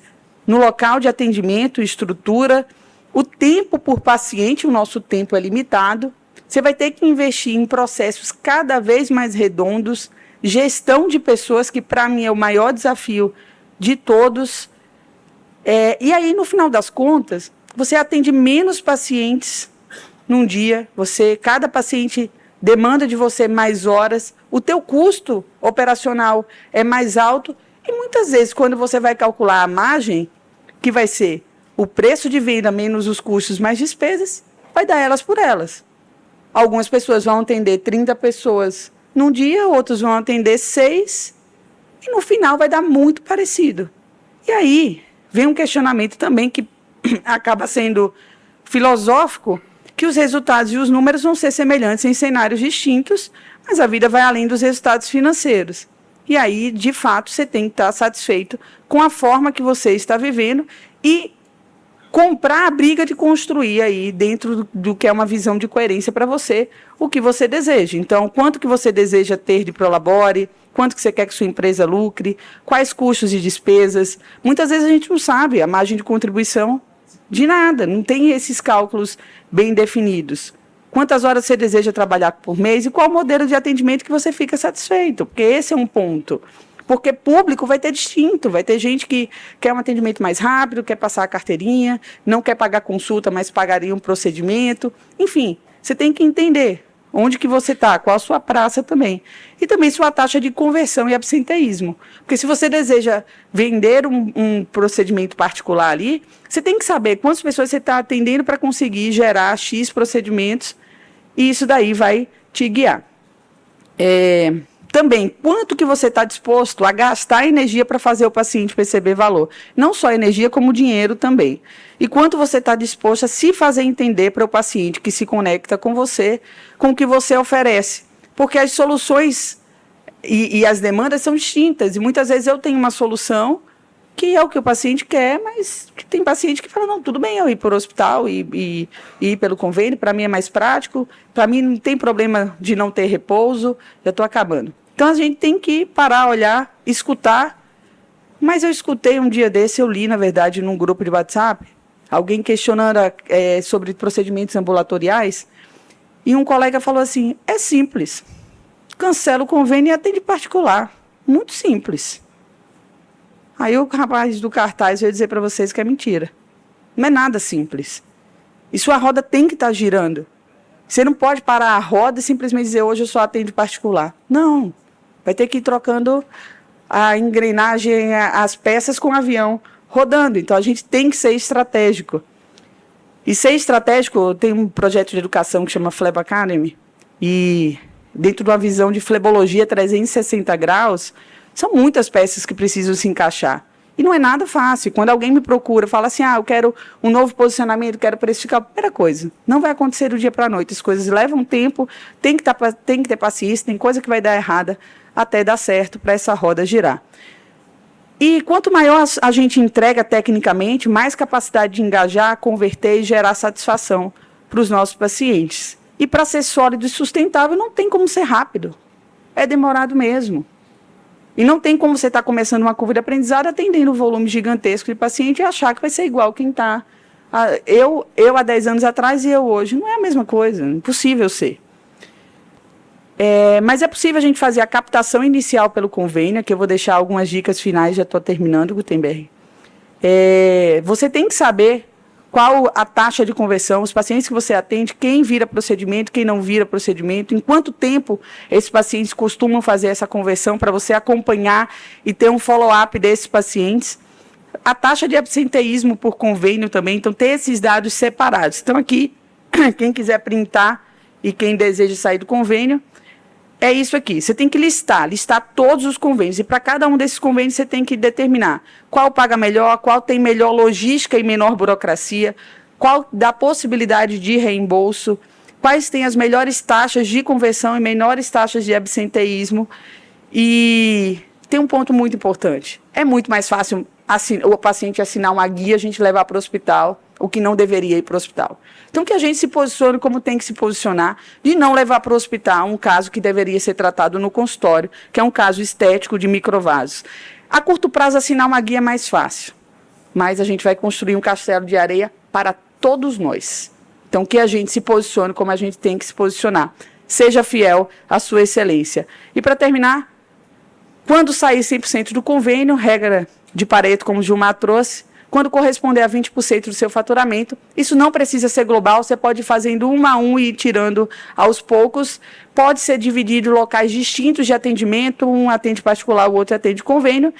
no local de atendimento, estrutura, o tempo por paciente, o nosso tempo é limitado, você vai ter que investir em processos cada vez mais redondos, gestão de pessoas, que para mim é o maior desafio de todos. E aí, no final das contas, você atende menos pacientes num dia, cada paciente demanda de você mais horas, o teu custo operacional é mais alto e muitas vezes quando você vai calcular a margem, que vai ser o preço de venda menos os custos mais despesas, vai dar elas por elas. Algumas pessoas vão atender 30 pessoas num dia, outros vão atender 6 e no final vai dar muito parecido. E aí vem um questionamento também que acaba sendo filosófico, que os resultados e os números vão ser semelhantes em cenários distintos, mas a vida vai além dos resultados financeiros. E aí, de fato, você tem que estar satisfeito com a forma que você está vivendo e comprar a briga de construir aí, dentro do que é uma visão de coerência para você, o que você deseja. Então, quanto que você deseja ter de Prolabore, quanto que você quer que sua empresa lucre, quais custos e despesas. Muitas vezes a gente não sabe a margem de contribuição de nada, não tem esses cálculos bem definidos. Quantas horas você deseja trabalhar por mês e qual modelo de atendimento que você fica satisfeito, porque esse é um ponto. Porque público vai ter distinto, vai ter gente que quer um atendimento mais rápido, quer passar a carteirinha, não quer pagar consulta, mas pagaria um procedimento. Enfim, você tem que entender onde que você está, qual a sua praça também. E também sua taxa de conversão e absenteísmo. Porque se você deseja vender um procedimento particular ali, você tem que saber quantas pessoas você está atendendo para conseguir gerar X procedimentos, e isso daí vai te guiar. Também, quanto que você está disposto a gastar energia para fazer o paciente perceber valor? Não só energia, como dinheiro também. E quanto você está disposto a se fazer entender para o paciente que se conecta com você, com o que você oferece. Porque as soluções e as demandas são distintas. E muitas vezes eu tenho uma solução que é o que o paciente quer, mas que tem paciente que fala, não, tudo bem eu ir para o hospital e ir pelo convênio, para mim é mais prático, para mim não tem problema de não ter repouso, já estou acabando. Então, a gente tem que parar, olhar, escutar. Mas eu escutei um dia desse, eu li, na verdade, num grupo de WhatsApp, alguém questionando sobre procedimentos ambulatoriais, e um colega falou assim, é simples, cancela o convênio e atende particular. Muito simples. Aí o rapaz do cartaz veio dizer para vocês que é mentira. Não é nada simples. E sua roda tem que estar girando. Você não pode parar a roda e simplesmente dizer, hoje eu só atendo particular. Não. Vai ter que ir trocando a engrenagem, as peças com o avião rodando. Então, a gente tem que ser estratégico. E ser estratégico, tem um projeto de educação que chama Fleb Academy, e dentro de uma visão de flebologia 360 graus, são muitas peças que precisam se encaixar. E não é nada fácil. Quando alguém me procura, fala assim, eu quero um novo posicionamento, quero precificar, primeira coisa, não vai acontecer do dia para a noite. As coisas levam tempo, tem que ter paciência, tem coisa que vai dar errada até dar certo para essa roda girar. E quanto maior a gente entrega tecnicamente, mais capacidade de engajar, converter e gerar satisfação para os nossos pacientes. E para ser sólido e sustentável, não tem como ser rápido. É demorado mesmo. E não tem como você estar começando uma curva de aprendizado atendendo um volume gigantesco de paciente e achar que vai ser igual quem está. Eu há 10 anos atrás e eu hoje. Não é a mesma coisa, é impossível ser. Mas é possível a gente fazer a captação inicial pelo convênio, que eu vou deixar algumas dicas finais, já estou terminando, Gutenberg. Você tem que saber qual a taxa de conversão, os pacientes que você atende, quem vira procedimento, quem não vira procedimento, em quanto tempo esses pacientes costumam fazer essa conversão para você acompanhar e ter um follow-up desses pacientes. A taxa de absenteísmo por convênio também, então ter esses dados separados. Então aqui, quem quiser printar e quem deseja sair do convênio, é isso aqui. Você tem que listar todos os convênios. E para cada um desses convênios você tem que determinar qual paga melhor, qual tem melhor logística e menor burocracia, qual dá possibilidade de reembolso, quais têm as melhores taxas de conversão e menores taxas de absenteísmo. E tem um ponto muito importante. É muito mais fácil o paciente assinar uma guia, a gente levar para o hospital, o que não deveria ir para o hospital. Então, que a gente se posicione como tem que se posicionar, de não levar para o hospital um caso que deveria ser tratado no consultório, que é um caso estético de microvasos. A curto prazo, assinar uma guia é mais fácil, mas a gente vai construir um castelo de areia para todos nós. Então, que a gente se posicione como a gente tem que se posicionar. Seja fiel à sua excelência. E, para terminar, quando sair 100% do convênio, regra de Pareto, como o Gilmar trouxe, quando corresponder a 20% do seu faturamento, isso não precisa ser global, você pode ir fazendo um a um e ir tirando aos poucos, pode ser dividido em locais distintos de atendimento, um atende particular, o outro atende convênio,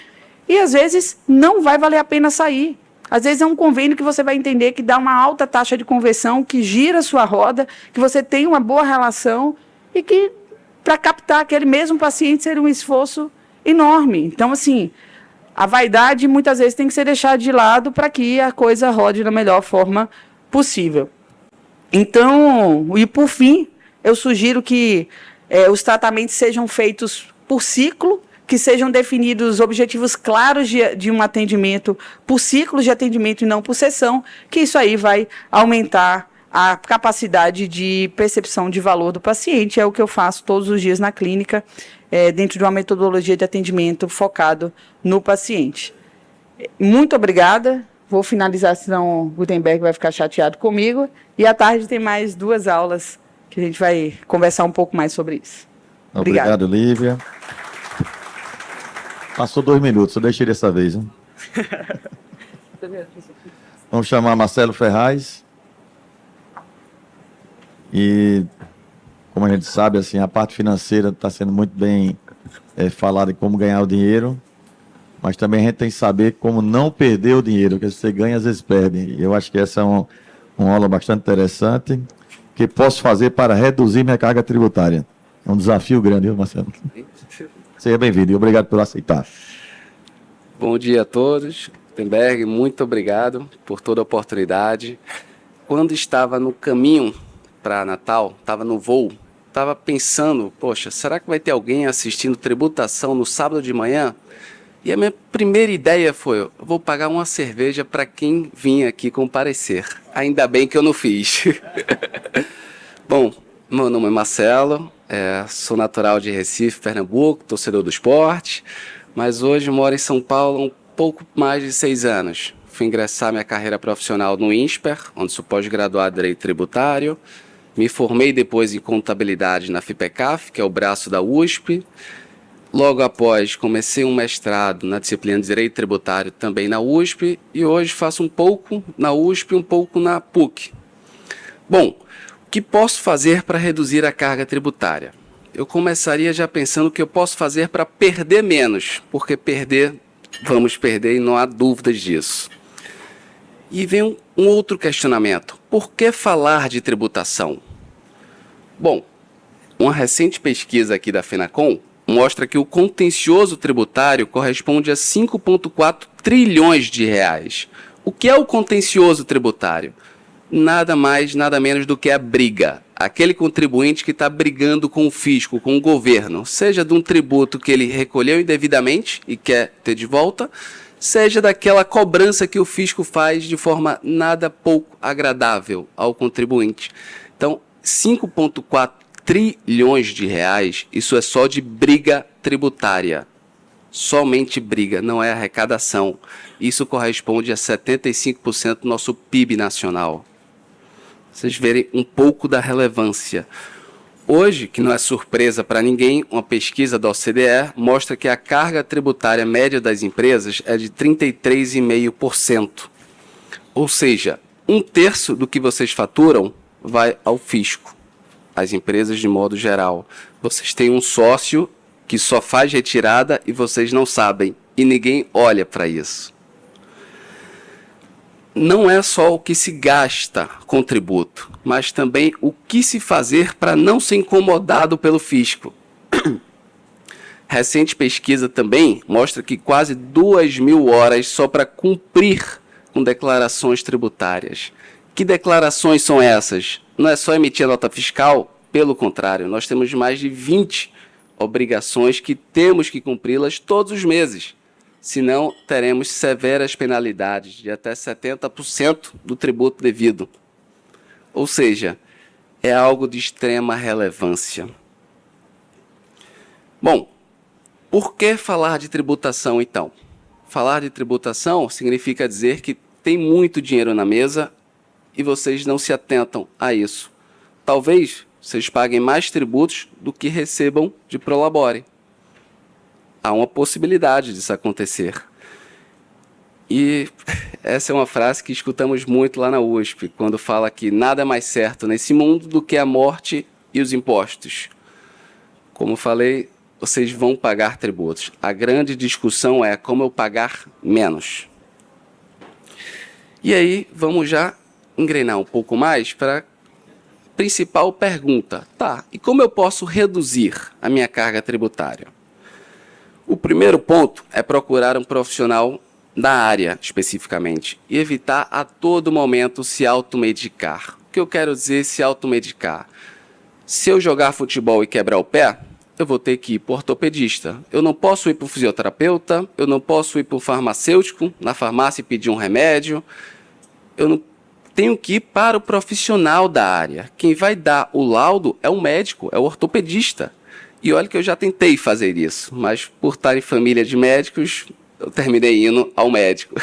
e às vezes não vai valer a pena sair. Às vezes é um convênio que você vai entender que dá uma alta taxa de conversão, que gira a sua roda, que você tem uma boa relação e que, para captar aquele mesmo paciente, seria um esforço enorme. Então, assim, a vaidade muitas vezes tem que ser deixada de lado para que a coisa rode da melhor forma possível. Então, e por fim, eu sugiro que os tratamentos sejam feitos por ciclo, que sejam definidos objetivos claros de um atendimento por ciclos de atendimento e não por sessão, que isso aí vai aumentar a capacidade de percepção de valor do paciente. É o que eu faço todos os dias na clínica, dentro de uma metodologia de atendimento focado no paciente. Muito obrigada. Vou finalizar, senão o Gutenberg vai ficar chateado comigo. E à tarde tem mais 2 aulas que a gente vai conversar um pouco mais sobre isso. Obrigado, Lívia. Passou 2 minutos, eu deixei dessa vez. Hein? Vamos chamar Marcelo Ferraz. E, como a gente sabe, assim, a parte financeira está sendo muito bem falada em como ganhar o dinheiro, mas também a gente tem que saber como não perder o dinheiro, porque você ganha, às vezes perde. Eu acho que essa é uma aula bastante interessante. O que posso fazer para reduzir minha carga tributária? É um desafio grande, viu, Marcelo? Seja bem-vindo e obrigado por aceitar. Bom dia a todos. Gutenberg, muito obrigado por toda a oportunidade. Quando estava no caminho para Natal, estava no voo, estava pensando, poxa, será que vai ter alguém assistindo tributação no sábado de manhã? E a minha primeira ideia foi, eu vou pagar uma cerveja para quem vinha aqui comparecer. Ainda bem que eu não fiz. Bom, meu nome é Marcelo, sou natural de Recife, Pernambuco, torcedor do esporte, mas hoje moro em São Paulo há um pouco mais de 6 anos. Fui ingressar minha carreira profissional no INSPER, onde sou pós-graduado em Direito Tributário. Me formei depois em Contabilidade na FIPECAF, que é o braço da USP. Logo após, comecei um mestrado na disciplina de Direito Tributário também na USP, e hoje faço um pouco na USP e um pouco na PUC. Bom, o que posso fazer para reduzir a carga tributária? Eu começaria já pensando o que eu posso fazer para perder menos, porque vamos perder e não há dúvidas disso. E vem um outro questionamento. Por que falar de tributação? Bom, uma recente pesquisa aqui da FENACOM mostra que o contencioso tributário corresponde a 5,4 trilhões de reais. O que é o contencioso tributário? Nada mais, nada menos do que a briga. Aquele contribuinte que está brigando com o fisco, com o governo, seja de um tributo que ele recolheu indevidamente e quer ter de volta, seja daquela cobrança que o fisco faz de forma nada pouco agradável ao contribuinte. Então, 5,4 trilhões de reais, isso é só de briga tributária. Somente briga, não é arrecadação. Isso corresponde a 75% do nosso PIB nacional. Vocês verem um pouco da relevância. Hoje, que não é surpresa para ninguém, uma pesquisa da OCDE mostra que a carga tributária média das empresas é de 33,5%. Ou seja, 1/3 do que vocês faturam vai ao fisco, às empresas de modo geral. Vocês têm um sócio que só faz retirada e vocês não sabem, e ninguém olha para isso. Não é só o que se gasta com tributo, mas também o que se fazer para não ser incomodado pelo fisco. Recente pesquisa também mostra que quase 2.000 horas só para cumprir com declarações tributárias. Que declarações são essas? Não é só emitir a nota fiscal, pelo contrário, nós temos mais de 20 obrigações que temos que cumpri-las todos os meses. Senão, teremos severas penalidades de até 70% do tributo devido. Ou seja, é algo de extrema relevância. Bom, por que falar de tributação, então? Falar de tributação significa dizer que tem muito dinheiro na mesa e vocês não se atentam a isso. Talvez vocês paguem mais tributos do que recebam de prolabore. Há uma possibilidade disso acontecer. E essa é uma frase que escutamos muito lá na USP, quando fala que nada é mais certo nesse mundo do que a morte e os impostos. Como falei, vocês vão pagar tributos. A grande discussão é como eu pagar menos. E aí, vamos já engrenar um pouco mais para a principal pergunta. Tá, e como eu posso reduzir a minha carga tributária? O primeiro ponto é procurar um profissional da área, especificamente, e evitar a todo momento se automedicar. O que eu quero dizer se automedicar? Se eu jogar futebol e quebrar o pé, eu vou ter que ir para o ortopedista. Eu não posso ir para o fisioterapeuta, eu não posso ir para o farmacêutico, na farmácia e pedir um remédio. Eu não tenho que ir para o profissional da área. Quem vai dar o laudo é o médico, é o ortopedista. E olha que eu já tentei fazer isso, mas por estar em família de médicos, eu terminei indo ao médico.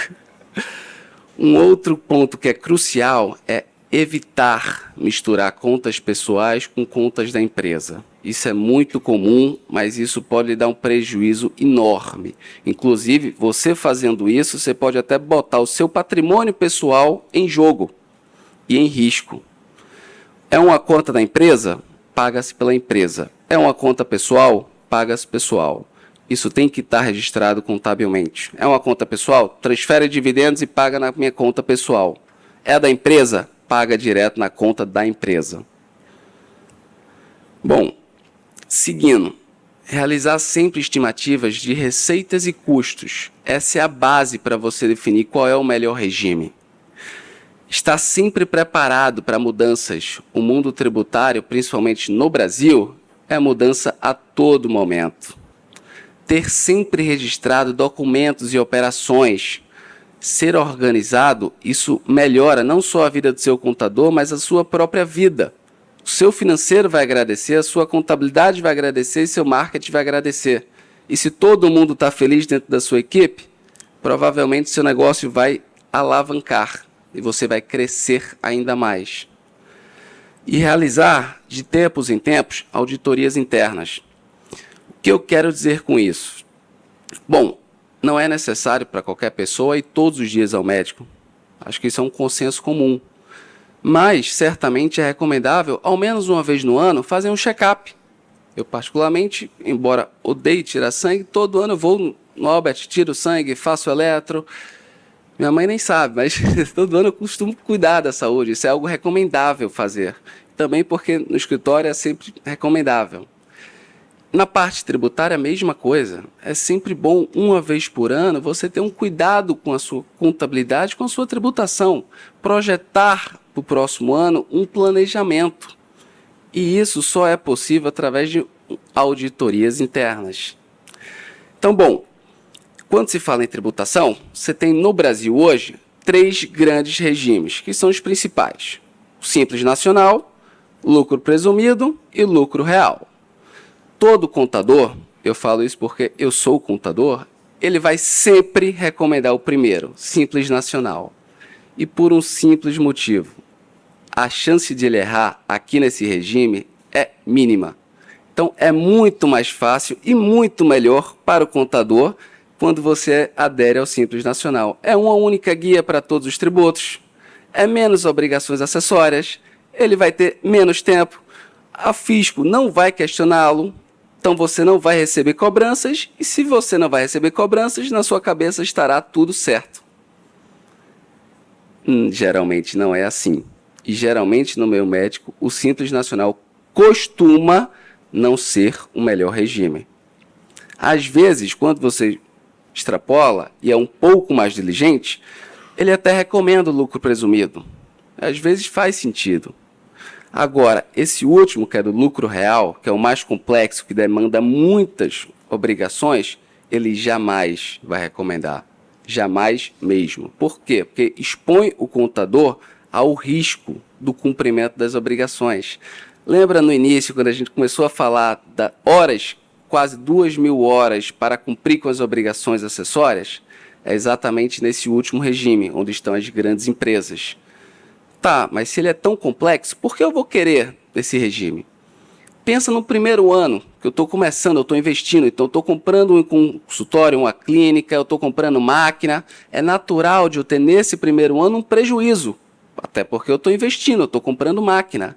Um outro ponto que é crucial é evitar misturar contas pessoais com contas da empresa. Isso é muito comum, mas isso pode lhe dar um prejuízo enorme. Inclusive, você fazendo isso, você pode até botar o seu patrimônio pessoal em jogo e em risco. É uma conta da empresa? Paga-se pela empresa. É uma conta pessoal? Paga-se pessoal. Isso tem que estar registrado contabilmente. É uma conta pessoal? Transfere dividendos e paga na minha conta pessoal. É da empresa? Paga direto na conta da empresa. Bom, seguindo, realizar sempre estimativas de receitas e custos. Essa é a base para você definir qual é o melhor regime. Estar sempre preparado para mudanças. O mundo tributário, principalmente no Brasil, é mudança a todo momento. Ter sempre registrado documentos e operações. Ser organizado, isso melhora não só a vida do seu contador, mas a sua própria vida. O seu financeiro vai agradecer, a sua contabilidade vai agradecer e seu marketing vai agradecer. E se todo mundo está feliz dentro da sua equipe, provavelmente seu negócio vai alavancar e você vai crescer ainda mais. E realizar, de tempos em tempos, auditorias internas. O que eu quero dizer com isso? Bom, não é necessário para qualquer pessoa ir todos os dias ao médico. Acho que isso é um consenso comum. Mas, certamente, é recomendável, ao menos uma vez no ano, fazer um check-up. Eu, particularmente, embora odeie tirar sangue, todo ano eu vou no Albert, tiro sangue, faço eletro. Minha mãe nem sabe, mas todo ano eu costumo cuidar da saúde. Isso é algo recomendável fazer. Também porque no escritório é sempre recomendável. Na parte tributária, a mesma coisa. É sempre bom, uma vez por ano, você ter um cuidado com a sua contabilidade, com a sua tributação. Projetar para o próximo ano um planejamento. E isso só é possível através de auditorias internas. Então, bom, quando se fala em tributação, você tem no Brasil hoje 3 grandes regimes, que são os principais. O Simples Nacional, lucro presumido e lucro real. Todo contador, eu falo isso porque eu sou contador, ele vai sempre recomendar o primeiro, Simples Nacional. E por um simples motivo. A chance de ele errar aqui nesse regime é mínima. Então, é muito mais fácil e muito melhor para o contador quando você adere ao Simples Nacional. É uma única guia para todos os tributos. é menos obrigações acessórias, ele vai ter menos tempo, a fisco não vai questioná-lo, então você não vai receber cobranças, e se você não vai receber cobranças, na sua cabeça estará tudo certo. Geralmente não é assim. E geralmente no meio médico, o Simples Nacional costuma não ser o melhor regime. Às vezes, quando você extrapola e é um pouco mais diligente, ele até recomenda o lucro presumido. Às vezes faz sentido. Agora, esse último, que é do lucro real, que é o mais complexo, que demanda muitas obrigações, ele jamais vai recomendar. Jamais mesmo. Por quê? Porque expõe o contador ao risco do cumprimento das obrigações. Lembra no início, quando a gente começou a falar de horas, quase 2.000 horas para cumprir com as obrigações acessórias? É exatamente nesse último regime, onde estão as grandes empresas. Tá, mas se ele é tão complexo, por que eu vou querer esse regime? Pensa no primeiro ano, que eu estou começando, eu estou investindo, então eu estou comprando um consultório, uma clínica, eu estou comprando máquina. É natural de eu ter nesse primeiro ano um prejuízo, até porque eu estou investindo, eu estou comprando máquina.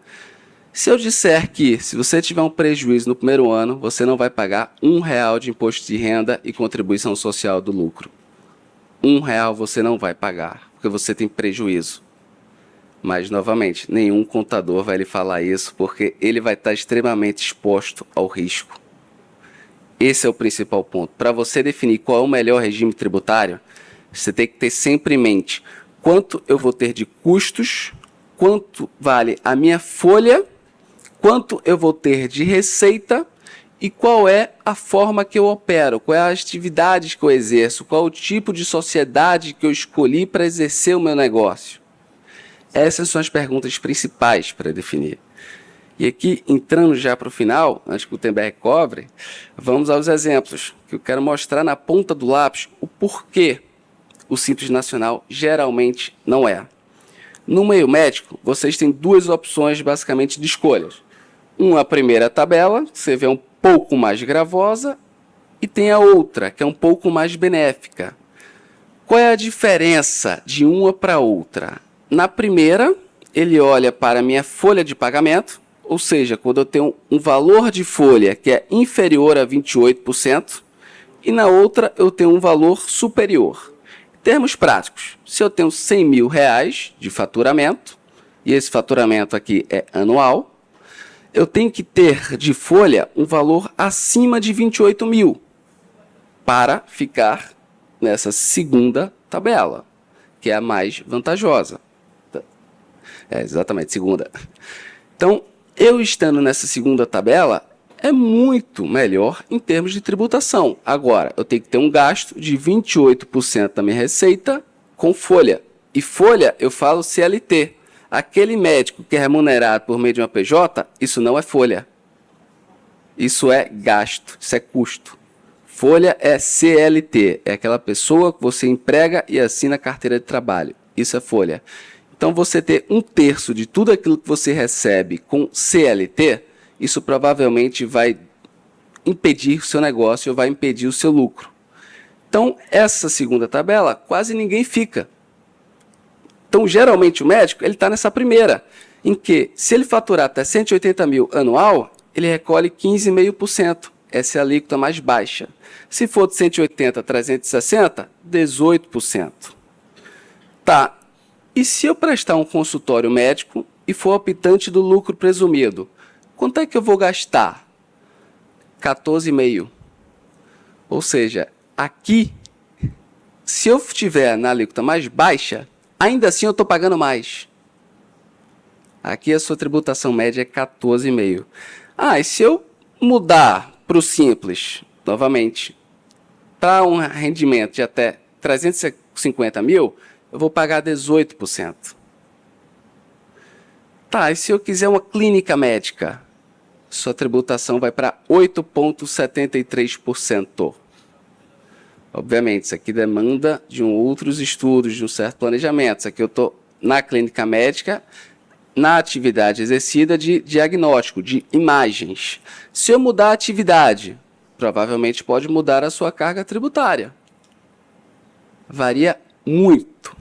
Se eu disser que, se você tiver um prejuízo no primeiro ano, você não vai pagar R$1 de imposto de renda e contribuição social do lucro. R$1 você não vai pagar, porque você tem prejuízo. Mas, novamente, nenhum contador vai lhe falar isso, porque ele vai estar extremamente exposto ao risco. Esse é o principal ponto. Para você definir qual é o melhor regime tributário, você tem que ter sempre em mente quanto eu vou ter de custos, quanto vale a minha folha, quanto eu vou ter de receita e qual é a forma que eu opero, qual é as atividades que eu exerço, qual é o tipo de sociedade que eu escolhi para exercer o meu negócio. Essas são as perguntas principais para definir. E aqui, entrando já para o final, antes que o Gutenberg cobre, vamos aos exemplos, que eu quero mostrar na ponta do lápis o porquê o Simples Nacional geralmente não é. No meio médico, vocês têm duas opções basicamente de escolhas. Uma, a primeira tabela, que você vê um pouco mais gravosa, e tem a outra, que é um pouco mais benéfica. Qual é a diferença de uma para outra? Na primeira, ele olha para a minha folha de pagamento, ou seja, quando eu tenho um valor de folha que é inferior a 28%, e na outra eu tenho um valor superior. Em termos práticos, se eu tenho R$100 mil de faturamento, e esse faturamento aqui é anual, eu tenho que ter de folha um valor acima de 28 mil para ficar nessa segunda tabela, que é a mais vantajosa. É, exatamente, segunda. Então, eu estando nessa segunda tabela, é muito melhor em termos de tributação. Agora, eu tenho que ter um gasto de 28% da minha receita com folha. E folha, eu falo CLT. Aquele médico que é remunerado por meio de uma PJ, isso não é folha. Isso é gasto, isso é custo. Folha é CLT, é aquela pessoa que você emprega e assina a carteira de trabalho. Isso é folha. Então, você ter 1/3 de tudo aquilo que você recebe com CLT, isso provavelmente vai impedir o seu negócio ou vai impedir o seu lucro. Então, essa segunda tabela, quase ninguém fica. Então, geralmente, o médico ele está nessa primeira, em que, se ele faturar até 180 mil anual, ele recolhe 15,5%. Essa é a alíquota mais baixa. Se for de 180 a 360, 18%. Tá. E se eu prestar um consultório médico e for optante do lucro presumido, quanto é que eu vou gastar? 14,5%. Ou seja, aqui, se eu estiver na alíquota mais baixa, ainda assim eu estou pagando mais. Aqui a sua tributação média é 14,5%. E se eu mudar para o simples, novamente, para um rendimento de até 350 mil, eu vou pagar 18%. Tá, e se eu quiser uma clínica médica? Sua tributação vai para 8,73%. Obviamente, isso aqui demanda de outros estudos, de um certo planejamento. Isso aqui eu estou na clínica médica, na atividade exercida de diagnóstico, de imagens. Se eu mudar a atividade, provavelmente pode mudar a sua carga tributária. Varia muito.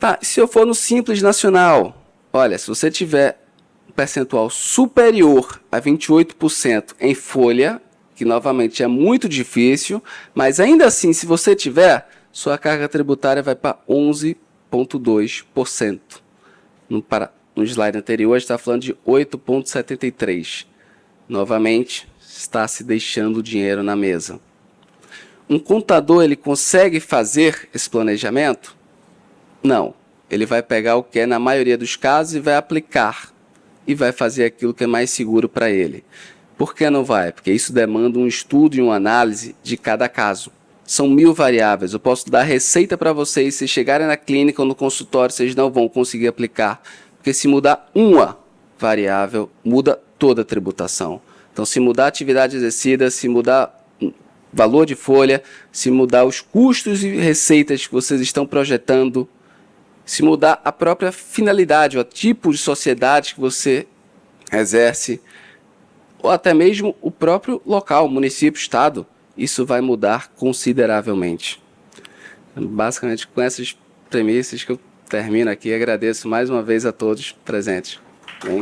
Tá, e se eu for no Simples Nacional? Olha, se você tiver um percentual superior a 28% em folha, que novamente é muito difícil, mas ainda assim, se você tiver, sua carga tributária vai para 11,2%. No slide anterior, a gente está falando de 8,73%. Novamente, está se deixando dinheiro na mesa. Um contador, ele consegue fazer esse planejamento? Não. Ele vai pegar o que é na maioria dos casos e vai aplicar. E vai fazer aquilo que é mais seguro para ele. Por que não vai? Porque isso demanda um estudo e uma análise de cada caso. São 1000 variáveis. Eu posso dar receita para vocês, se chegarem na clínica ou no consultório, vocês não vão conseguir aplicar. Porque se mudar uma variável, muda toda a tributação. Então, se mudar a atividade exercida, se mudar valor de folha, se mudar os custos e receitas que vocês estão projetando, se mudar a própria finalidade, o tipo de sociedade que você exerce, ou até mesmo o próprio local, município, estado, isso vai mudar consideravelmente. Basicamente, com essas premissas que eu termino aqui, agradeço mais uma vez a todos presentes. Bem?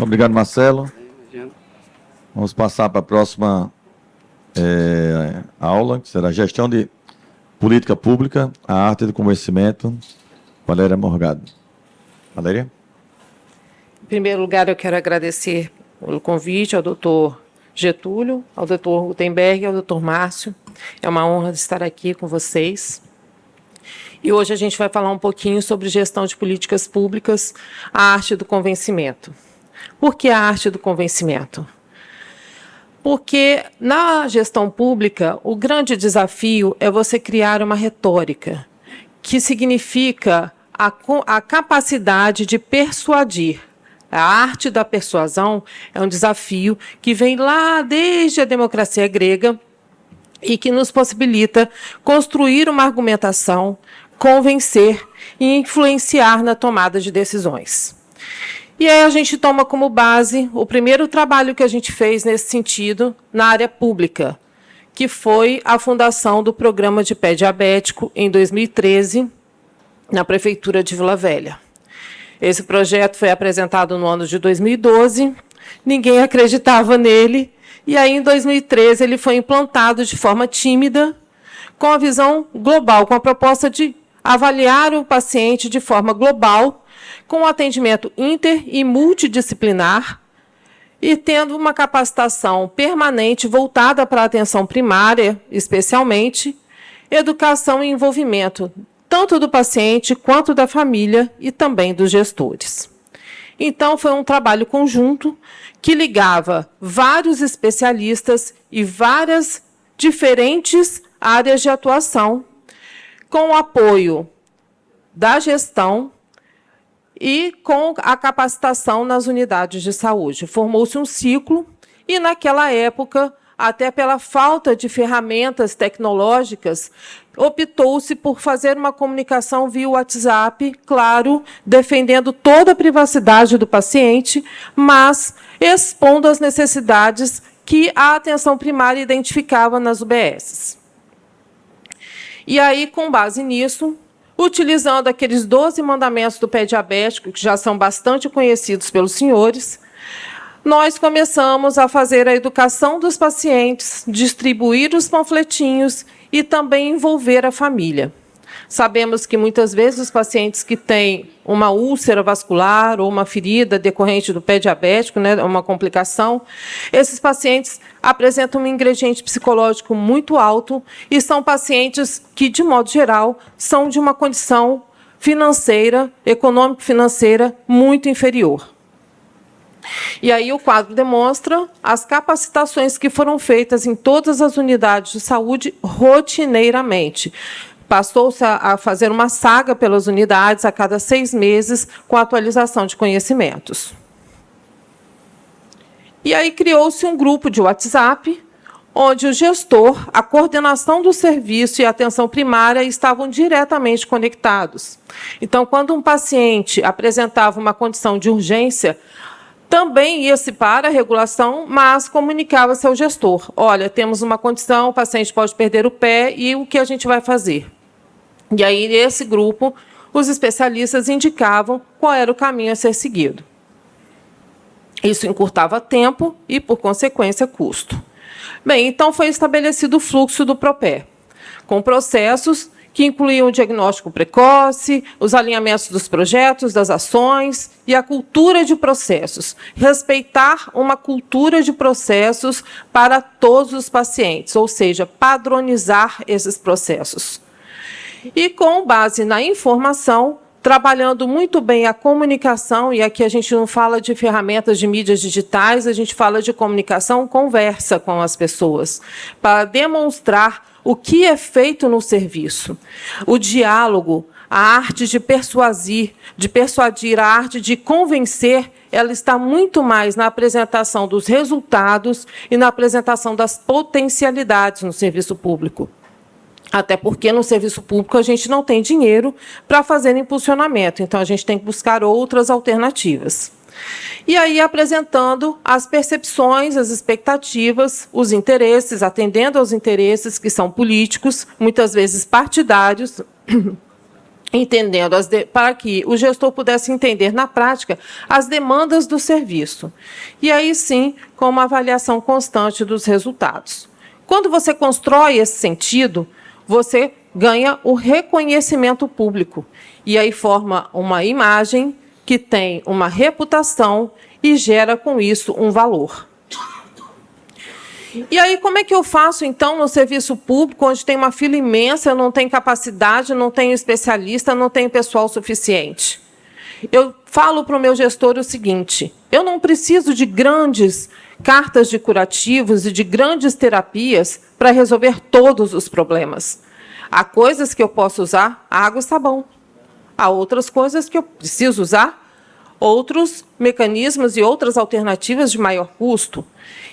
Obrigado, Marcelo. Vamos passar para a próxima aula, que será Gestão de Política Pública, a Arte do Convencimento. Valéria Morgado. Valéria? Em primeiro lugar, eu quero agradecer pelo convite ao doutor Getúlio, ao doutor Gutenberg e ao doutor Márcio. É uma honra estar aqui com vocês. E hoje a gente vai falar um pouquinho sobre gestão de políticas públicas, a arte do convencimento. Por que a arte do convencimento? Porque na gestão pública, o grande desafio é você criar uma retórica, que significa a capacidade de persuadir. A arte da persuasão é um desafio que vem lá desde a democracia grega e que nos possibilita construir uma argumentação, convencer e influenciar na tomada de decisões. E aí a gente toma como base o primeiro trabalho que a gente fez nesse sentido na área pública, que foi a fundação do Programa de Pé Diabético em 2013, na Prefeitura de Vila Velha. Esse projeto foi apresentado no ano de 2012, ninguém acreditava nele, e aí em 2013 ele foi implantado de forma tímida, com a visão global, com a proposta de avaliar o paciente de forma global, com atendimento inter e multidisciplinar, e tendo uma capacitação permanente voltada para a atenção primária, especialmente, educação e envolvimento, tanto do paciente quanto da família e também dos gestores. Então, foi um trabalho conjunto que ligava vários especialistas e várias diferentes áreas de atuação, com o apoio da gestão e com a capacitação nas unidades de saúde. Formou-se um ciclo e, naquela época, até pela falta de ferramentas tecnológicas, optou-se por fazer uma comunicação via WhatsApp, claro, defendendo toda a privacidade do paciente, mas expondo as necessidades que a atenção primária identificava nas UBSs. E aí, com base nisso, utilizando aqueles 12 mandamentos do pé diabético, que já são bastante conhecidos pelos senhores, nós começamos a fazer a educação dos pacientes, distribuir os panfletinhos e também envolver a família. Sabemos que, muitas vezes, os pacientes que têm uma úlcera vascular ou uma ferida decorrente do pé diabético, né, uma complicação, esses pacientes apresentam um ingrediente psicológico muito alto e são pacientes que, de modo geral, são de uma condição financeira, econômico-financeira, muito inferior. E aí o quadro demonstra as capacitações que foram feitas em todas as unidades de saúde rotineiramente. Passou-se a fazer uma saga pelas unidades a cada 6 meses, com atualização de conhecimentos. E aí criou-se um grupo de WhatsApp, onde o gestor, a coordenação do serviço e a atenção primária estavam diretamente conectados. Então, quando um paciente apresentava uma condição de urgência, também ia-se para a regulação, mas comunicava-se ao gestor. Olha, temos uma condição, o paciente pode perder o pé, e o que a gente vai fazer? E aí, nesse grupo, os especialistas indicavam qual era o caminho a ser seguido. Isso encurtava tempo e, por consequência, custo. Bem, então foi estabelecido o fluxo do PROPER, com processos que incluíam o diagnóstico precoce, os alinhamentos dos projetos, das ações e a cultura de processos. Respeitar uma cultura de processos para todos os pacientes, ou seja, padronizar esses processos. E, com base na informação, trabalhando muito bem a comunicação, e aqui a gente não fala de ferramentas de mídias digitais, a gente fala de comunicação, conversa com as pessoas, para demonstrar o que é feito no serviço. O diálogo, a arte de persuadir, a arte de convencer, ela está muito mais na apresentação dos resultados e na apresentação das potencialidades no serviço público. Até porque no serviço público a gente não tem dinheiro para fazer impulsionamento, então a gente tem que buscar outras alternativas. E aí apresentando as percepções, as expectativas, os interesses, atendendo aos interesses que são políticos, muitas vezes partidários, entendendo para que o gestor pudesse entender na prática as demandas do serviço. E aí sim, com uma avaliação constante dos resultados. Quando você constrói esse sentido, você ganha o reconhecimento público. E aí forma uma imagem que tem uma reputação e gera, com isso, um valor. E aí, como é que eu faço, então, no serviço público, onde tem uma fila imensa, eu não tenho capacidade, não tenho especialista, não tenho pessoal suficiente? Eu falo para o meu gestor o seguinte: eu não preciso de grandes cartas de curativos e de grandes terapias para resolver todos os problemas. Há coisas que eu posso usar água e sabão. Há outras coisas que eu preciso usar outros mecanismos e outras alternativas de maior custo.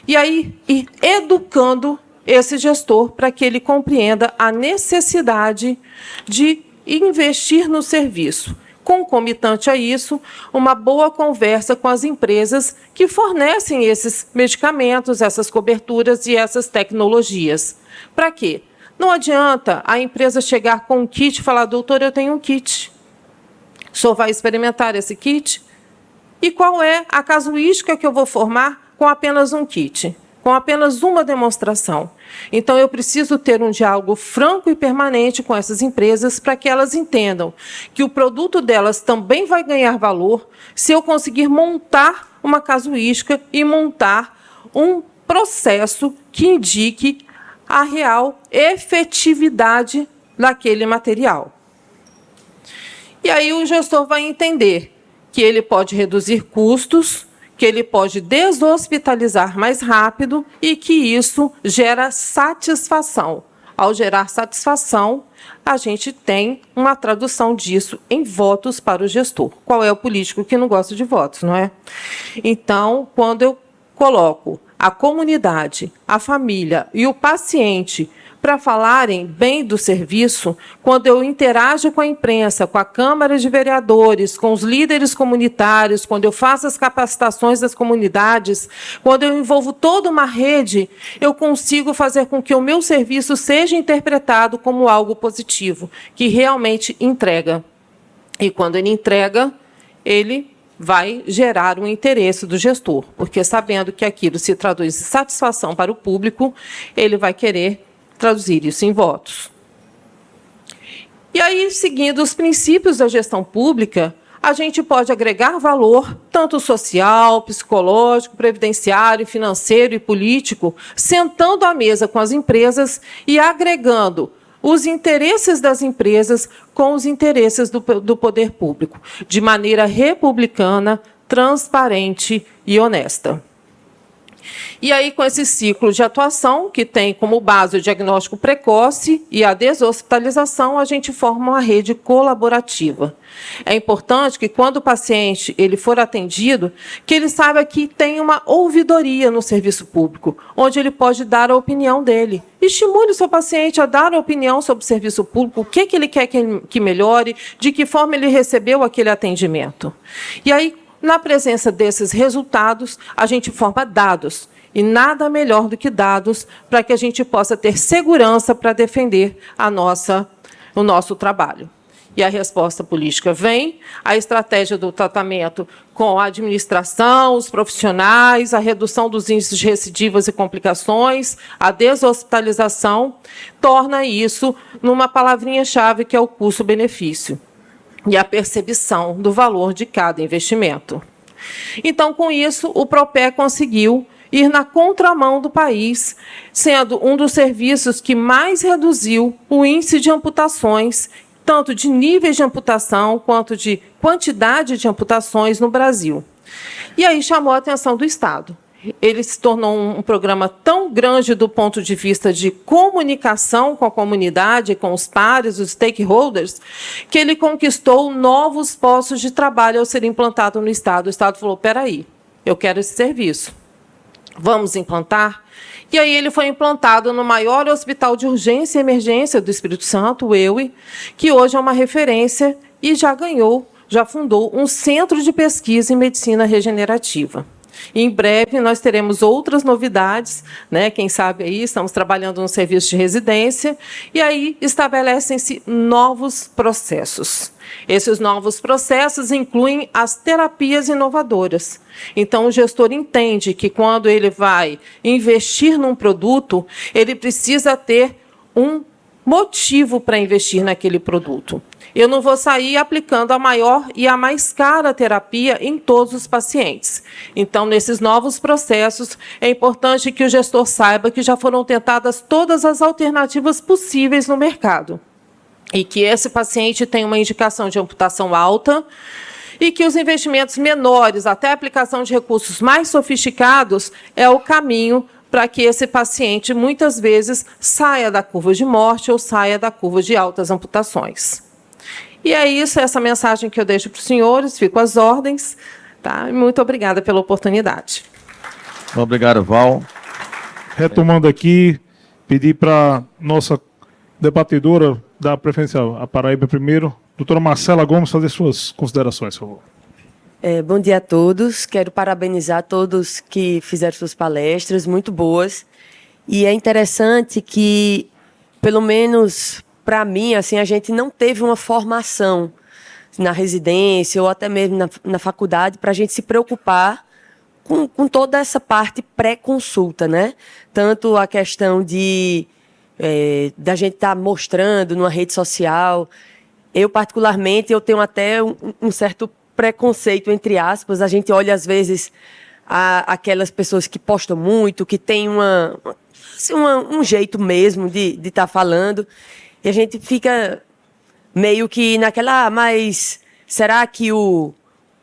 E aí, ir educando esse gestor para que ele compreenda a necessidade de investir no serviço. Concomitante a isso, uma boa conversa com as empresas que fornecem esses medicamentos, essas coberturas e essas tecnologias. Para quê? Não adianta a empresa chegar com um kit e falar: doutor, eu tenho um kit. O senhor vai experimentar esse kit? E qual é a casuística que eu vou formar com apenas um kit? Com apenas uma demonstração. Então, eu preciso ter um diálogo franco e permanente com essas empresas para que elas entendam que o produto delas também vai ganhar valor se eu conseguir montar uma casuística e montar um processo que indique a real efetividade daquele material. E aí o gestor vai entender que ele pode reduzir custos, que ele pode deshospitalizar mais rápido e que isso gera satisfação. Ao gerar satisfação, a gente tem uma tradução disso em votos para o gestor. Qual é o político que não gosta de votos, não é? Então, quando eu coloco a comunidade, a família e o paciente para falarem bem do serviço, quando eu interajo com a imprensa, com a Câmara de Vereadores, com os líderes comunitários, quando eu faço as capacitações das comunidades, quando eu envolvo toda uma rede, eu consigo fazer com que o meu serviço seja interpretado como algo positivo, que realmente entrega. E quando ele entrega, ele vai gerar um interesse do gestor, porque sabendo que aquilo se traduz em satisfação para o público, ele vai querer traduzir isso em votos. E aí, seguindo os princípios da gestão pública, a gente pode agregar valor, tanto social, psicológico, previdenciário, financeiro e político, sentando à mesa com as empresas e agregando os interesses das empresas com os interesses do poder público, de maneira republicana, transparente e honesta. E aí, com esse ciclo de atuação, que tem como base o diagnóstico precoce e a deshospitalização, a gente forma uma rede colaborativa. É importante que, quando o paciente ele for atendido, que ele saiba que tem uma ouvidoria no serviço público, onde ele pode dar a opinião dele. Estimule o seu paciente a dar a opinião sobre o serviço público, o que ele quer que melhore, de que forma ele recebeu aquele atendimento. E aí, na presença desses resultados, a gente forma dados. E nada melhor do que dados para que a gente possa ter segurança para defender a nossa o nosso trabalho. E a resposta política vem, a estratégia do tratamento com a administração, os profissionais, a redução dos índices de recidivas e complicações, a deshospitalização, torna isso numa palavrinha-chave que é o custo-benefício e a percepção do valor de cada investimento. Então, com isso, o Propé conseguiu ir na contramão do país, sendo um dos serviços que mais reduziu o índice de amputações, tanto de níveis de amputação quanto de quantidade de amputações no Brasil. E aí chamou a atenção do Estado. Ele se tornou um programa tão grande do ponto de vista de comunicação com a comunidade, com os pares, os stakeholders, que ele conquistou novos postos de trabalho ao ser implantado no Estado. O Estado falou, espera aí, eu quero esse serviço. Vamos implantar? E aí ele foi implantado no maior hospital de urgência e emergência do Espírito Santo, o EUI, que hoje é uma referência e já fundou um centro de pesquisa em medicina regenerativa. E em breve nós teremos outras novidades, né? Quem sabe aí estamos trabalhando no serviço de residência, e aí estabelecem-se novos processos. Esses novos processos incluem as terapias inovadoras. Então, o gestor entende que, quando ele vai investir num produto, ele precisa ter um motivo para investir naquele produto. Eu não vou sair aplicando a maior e a mais cara terapia em todos os pacientes. Então, nesses novos processos, é importante que o gestor saiba que já foram tentadas todas as alternativas possíveis no mercado, e que esse paciente tem uma indicação de amputação alta, e que os investimentos menores, até a aplicação de recursos mais sofisticados, é o caminho para que esse paciente, muitas vezes, saia da curva de morte ou saia da curva de altas amputações. E é isso, essa mensagem que eu deixo para os senhores, fico às ordens. Tá? Muito obrigada pela oportunidade. Obrigado, Val. Retomando aqui, pedir para nossa debatedora da preferência à Paraíba primeiro, doutora Marcela Gomes, fazer suas considerações, por favor. Bom dia a todos. Quero parabenizar todos que fizeram suas palestras, muito boas. E é interessante que, pelo menos para mim, assim, a gente não teve uma formação na residência ou até mesmo na faculdade para a gente se preocupar com toda essa parte pré-consulta, né? Tanto a questão da gente estar mostrando numa rede social. Eu, particularmente, eu tenho até um certo preconceito, entre aspas. A gente olha, às vezes, aquelas pessoas que postam muito, que têm um jeito mesmo de estar falando, e a gente fica meio que naquela, mas será que o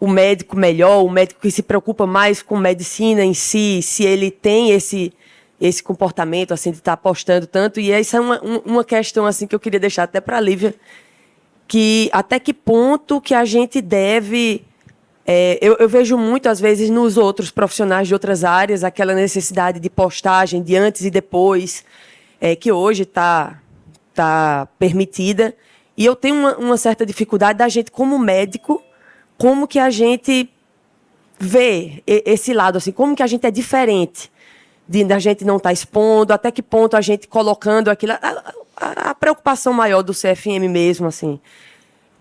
médico melhor, o médico que se preocupa mais com medicina em si, se ele tem esse comportamento assim de estar postando tanto? E essa é uma questão assim que eu queria deixar até para a Lívia, que até que ponto que a gente deve... eu vejo muito, às vezes, nos outros profissionais de outras áreas, aquela necessidade de postagem de antes e depois, que hoje está permitida. E eu tenho uma certa dificuldade da gente, como médico, como que a gente vê esse lado, assim, como que a gente é diferente da gente não estar expondo, até que ponto a gente colocando aquilo... A preocupação maior do CFM mesmo, assim,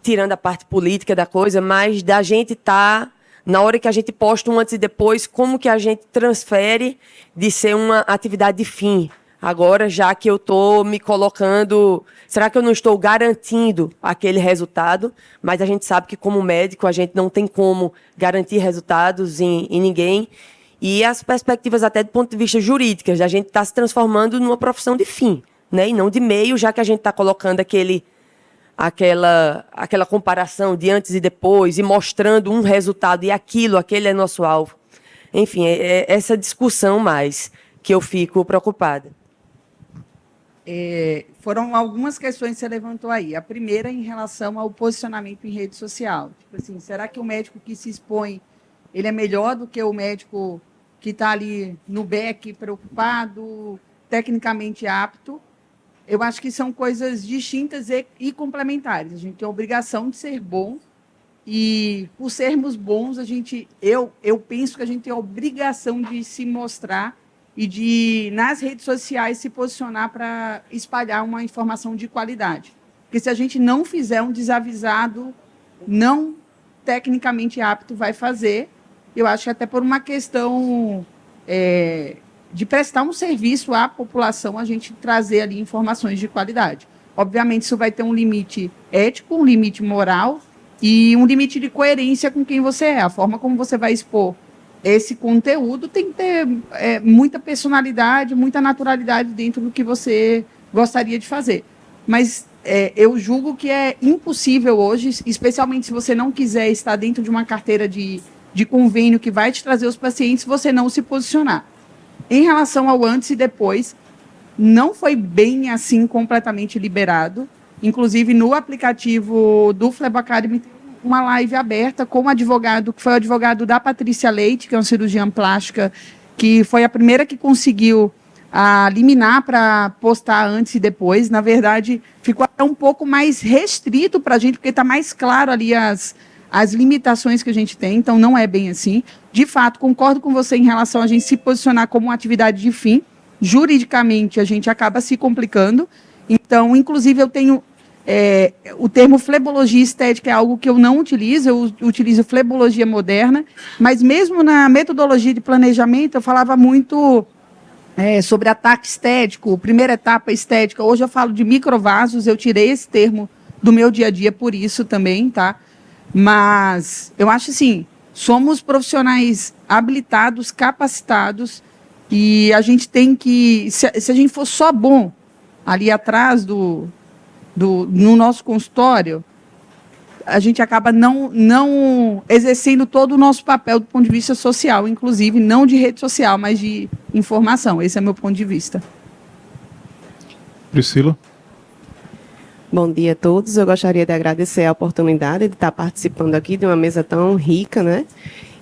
tirando a parte política da coisa, mas da gente estar, na hora que a gente posta um antes e depois, como que a gente transfere de ser uma atividade de fim. Agora, já que eu estou me colocando... Será que eu não estou garantindo aquele resultado? Mas a gente sabe que, como médico, a gente não tem como garantir resultados em ninguém. E as perspectivas, até do ponto de vista jurídico, a gente está se transformando numa profissão de fim, né? E não de meio, já que a gente está colocando aquela comparação de antes e depois, e mostrando um resultado, e aquele é nosso alvo. Enfim, é essa discussão mais que eu fico preocupada. Foram algumas questões que você levantou aí. A primeira, em relação ao posicionamento em rede social. Tipo assim, será que o médico que se expõe, ele é melhor do que o médico que está ali no back, preocupado, tecnicamente apto? Eu acho que são coisas distintas e complementares. A gente tem a obrigação de ser bom, e por sermos bons, eu penso que a gente tem a obrigação de se mostrar e de, nas redes sociais, se posicionar para espalhar uma informação de qualidade. Porque se a gente não fizer, um desavisado não tecnicamente apto vai fazer. Eu acho que até por uma questão de prestar um serviço à população, a gente trazer ali informações de qualidade. Obviamente, isso vai ter um limite ético, um limite moral e um limite de coerência com quem você é. A forma como você vai expor esse conteúdo tem que ter muita personalidade, muita naturalidade dentro do que você gostaria de fazer. Mas eu julgo que é impossível hoje, especialmente se você não quiser estar dentro de uma carteira de convênio que vai te trazer os pacientes, você não se posicionar. Em relação ao antes e depois, não foi bem assim completamente liberado. Inclusive, no aplicativo do Flebo Academy, tem uma live aberta com um advogado, que foi o advogado da Patrícia Leite, que é uma cirurgiã plástica, que foi a primeira que conseguiu a liminar para postar antes e depois. Na verdade, ficou até um pouco mais restrito para a gente, porque está mais claro ali as limitações que a gente tem, então não é bem assim. De fato, concordo com você em relação a gente se posicionar como uma atividade de fim. Juridicamente, a gente acaba se complicando. Então, inclusive, eu tenho o termo flebologia estética é algo que eu não utilizo, eu utilizo flebologia moderna, mas mesmo na metodologia de planejamento, eu falava muito sobre ataque estético, primeira etapa estética. Hoje eu falo de microvasos, eu tirei esse termo do meu dia a dia por isso também, tá? Mas eu acho assim, somos profissionais habilitados, capacitados, e a gente tem que, se a gente for só bom ali atrás no nosso consultório, a gente acaba não exercendo todo o nosso papel do ponto de vista social, inclusive não de rede social, mas de informação. Esse é meu ponto de vista. Priscila. Bom dia a todos. Eu gostaria de agradecer a oportunidade de estar participando aqui de uma mesa tão rica, né?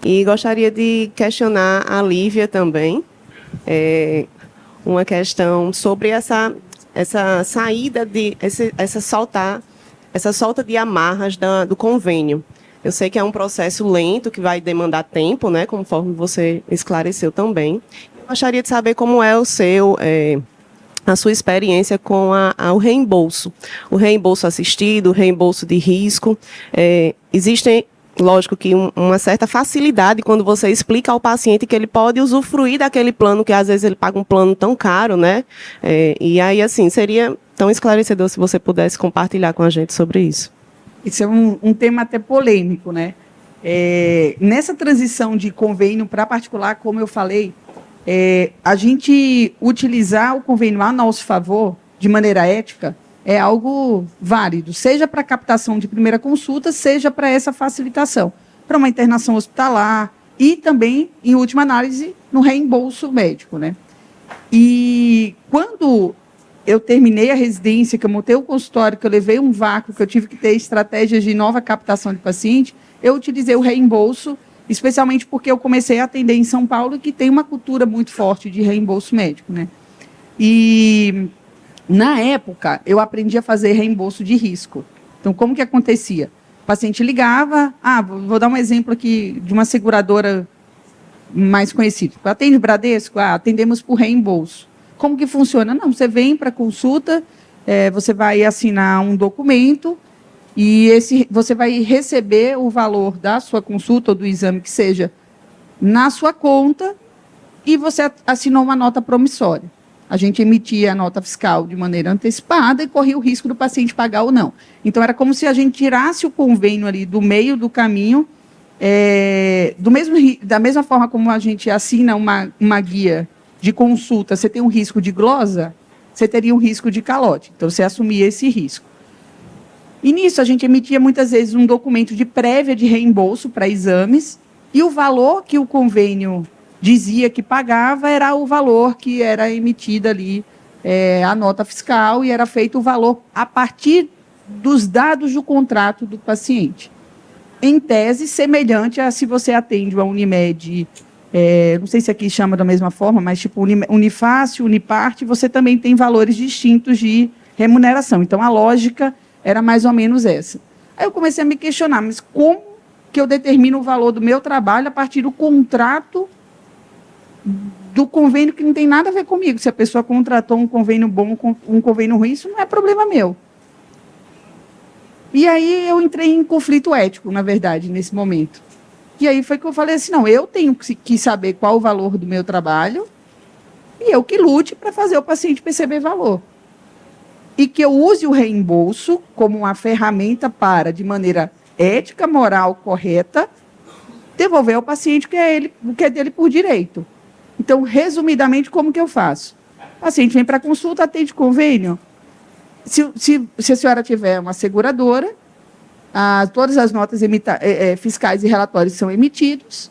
E gostaria de questionar a Lívia também, uma questão sobre essa saída essa solta de amarras do convênio. Eu sei que é um processo lento que vai demandar tempo, né? Conforme você esclareceu também. Eu gostaria de saber como é a sua experiência com o reembolso assistido, o reembolso de risco. Existem, lógico que uma certa facilidade quando você explica ao paciente que ele pode usufruir daquele plano, que às vezes ele paga um plano tão caro, né? E aí, assim, seria tão esclarecedor se você pudesse compartilhar com a gente sobre isso. Isso é um tema até polêmico, né? Nessa transição de convênio para particular, como eu falei, a gente utilizar o convênio a nosso favor, de maneira ética, é algo válido, seja para captação de primeira consulta, seja para essa facilitação, para uma internação hospitalar e também, em última análise, no reembolso médico, né? E quando eu terminei a residência, que eu montei o consultório, que eu levei um vácuo, que eu tive que ter estratégias de nova captação de paciente, eu utilizei o reembolso, especialmente porque eu comecei a atender em São Paulo, que tem uma cultura muito forte de reembolso médico, né? E na época, eu aprendi a fazer reembolso de risco. Então, como que acontecia? O paciente ligava, vou dar um exemplo aqui de uma seguradora mais conhecida. Atende Bradesco? Atendemos por reembolso. Como que funciona? Não, você vem para consulta, você vai assinar um documento e você vai receber o valor da sua consulta ou do exame que seja na sua conta e você assinou uma nota promissória. A gente emitia a nota fiscal de maneira antecipada e corria o risco do paciente pagar ou não. Então, era como se a gente tirasse o convênio ali do meio do caminho, da mesma forma como a gente assina uma guia de consulta, você tem um risco de glosa, você teria um risco de calote. Então, você assumia esse risco. E nisso, a gente emitia muitas vezes um documento de prévia de reembolso para exames e o valor que o convênio dizia que pagava era o valor que era emitida ali, a nota fiscal, e era feito o valor a partir dos dados do contrato do paciente. Em tese, semelhante a se você atende uma Unimed, não sei se aqui chama da mesma forma, mas tipo Unifácil, Uniparte, você também tem valores distintos de remuneração. Então, a lógica era mais ou menos essa. Aí eu comecei a me questionar, mas como que eu determino o valor do meu trabalho a partir do contrato do convênio que não tem nada a ver comigo? Se a pessoa contratou um convênio bom, um convênio ruim, isso não é problema meu. E aí eu entrei em conflito ético, na verdade, nesse momento. E aí foi que eu falei assim, não, eu tenho que saber qual o valor do meu trabalho e eu que lute para fazer o paciente perceber valor. E que eu use o reembolso como uma ferramenta para, de maneira ética, moral, correta, devolver ao paciente o que é dele por direito. Então, resumidamente, como que eu faço? O paciente vem para a consulta, atende convênio. Se a senhora tiver uma seguradora, todas as notas fiscais e relatórios são emitidos,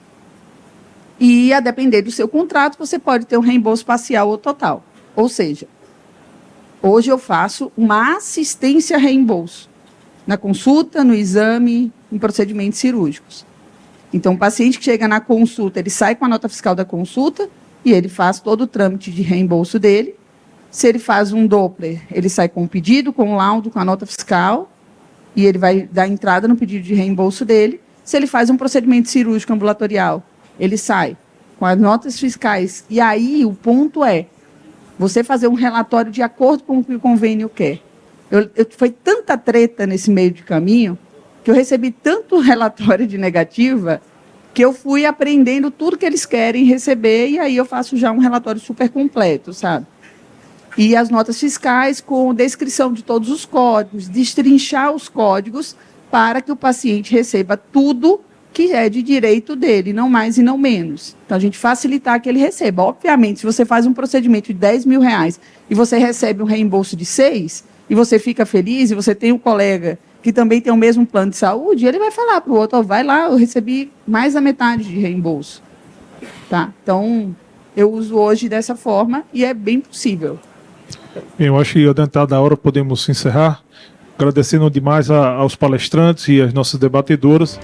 e, a depender do seu contrato, você pode ter um reembolso parcial ou total. Ou seja, hoje eu faço uma assistência a reembolso, na consulta, no exame, em procedimentos cirúrgicos. Então, o paciente que chega na consulta, ele sai com a nota fiscal da consulta e ele faz todo o trâmite de reembolso dele. Se ele faz um Doppler, ele sai com o pedido, com o laudo, com a nota fiscal, e ele vai dar entrada no pedido de reembolso dele. Se ele faz um procedimento cirúrgico ambulatorial, ele sai com as notas fiscais. E aí, o ponto é você fazer um relatório de acordo com o que o convênio quer. Foi tanta treta nesse meio de caminho que eu recebi tanto relatório de negativa que eu fui aprendendo tudo que eles querem receber e aí eu faço já um relatório super completo, sabe? E as notas fiscais com descrição de todos os códigos, destrinchar os códigos para que o paciente receba tudo que é de direito dele, não mais e não menos. Então, a gente facilitar que ele receba. Obviamente, se você faz um procedimento de R$10.000 e você recebe um reembolso de 6, e você fica feliz, e você tem um colega que também tem o mesmo plano de saúde, ele vai falar para o outro, vai lá, eu recebi mais da metade de reembolso. Tá? Então, eu uso hoje dessa forma e é bem possível. Bem, eu acho que adiantado da hora podemos encerrar, agradecendo demais aos palestrantes e às nossas debatedoras.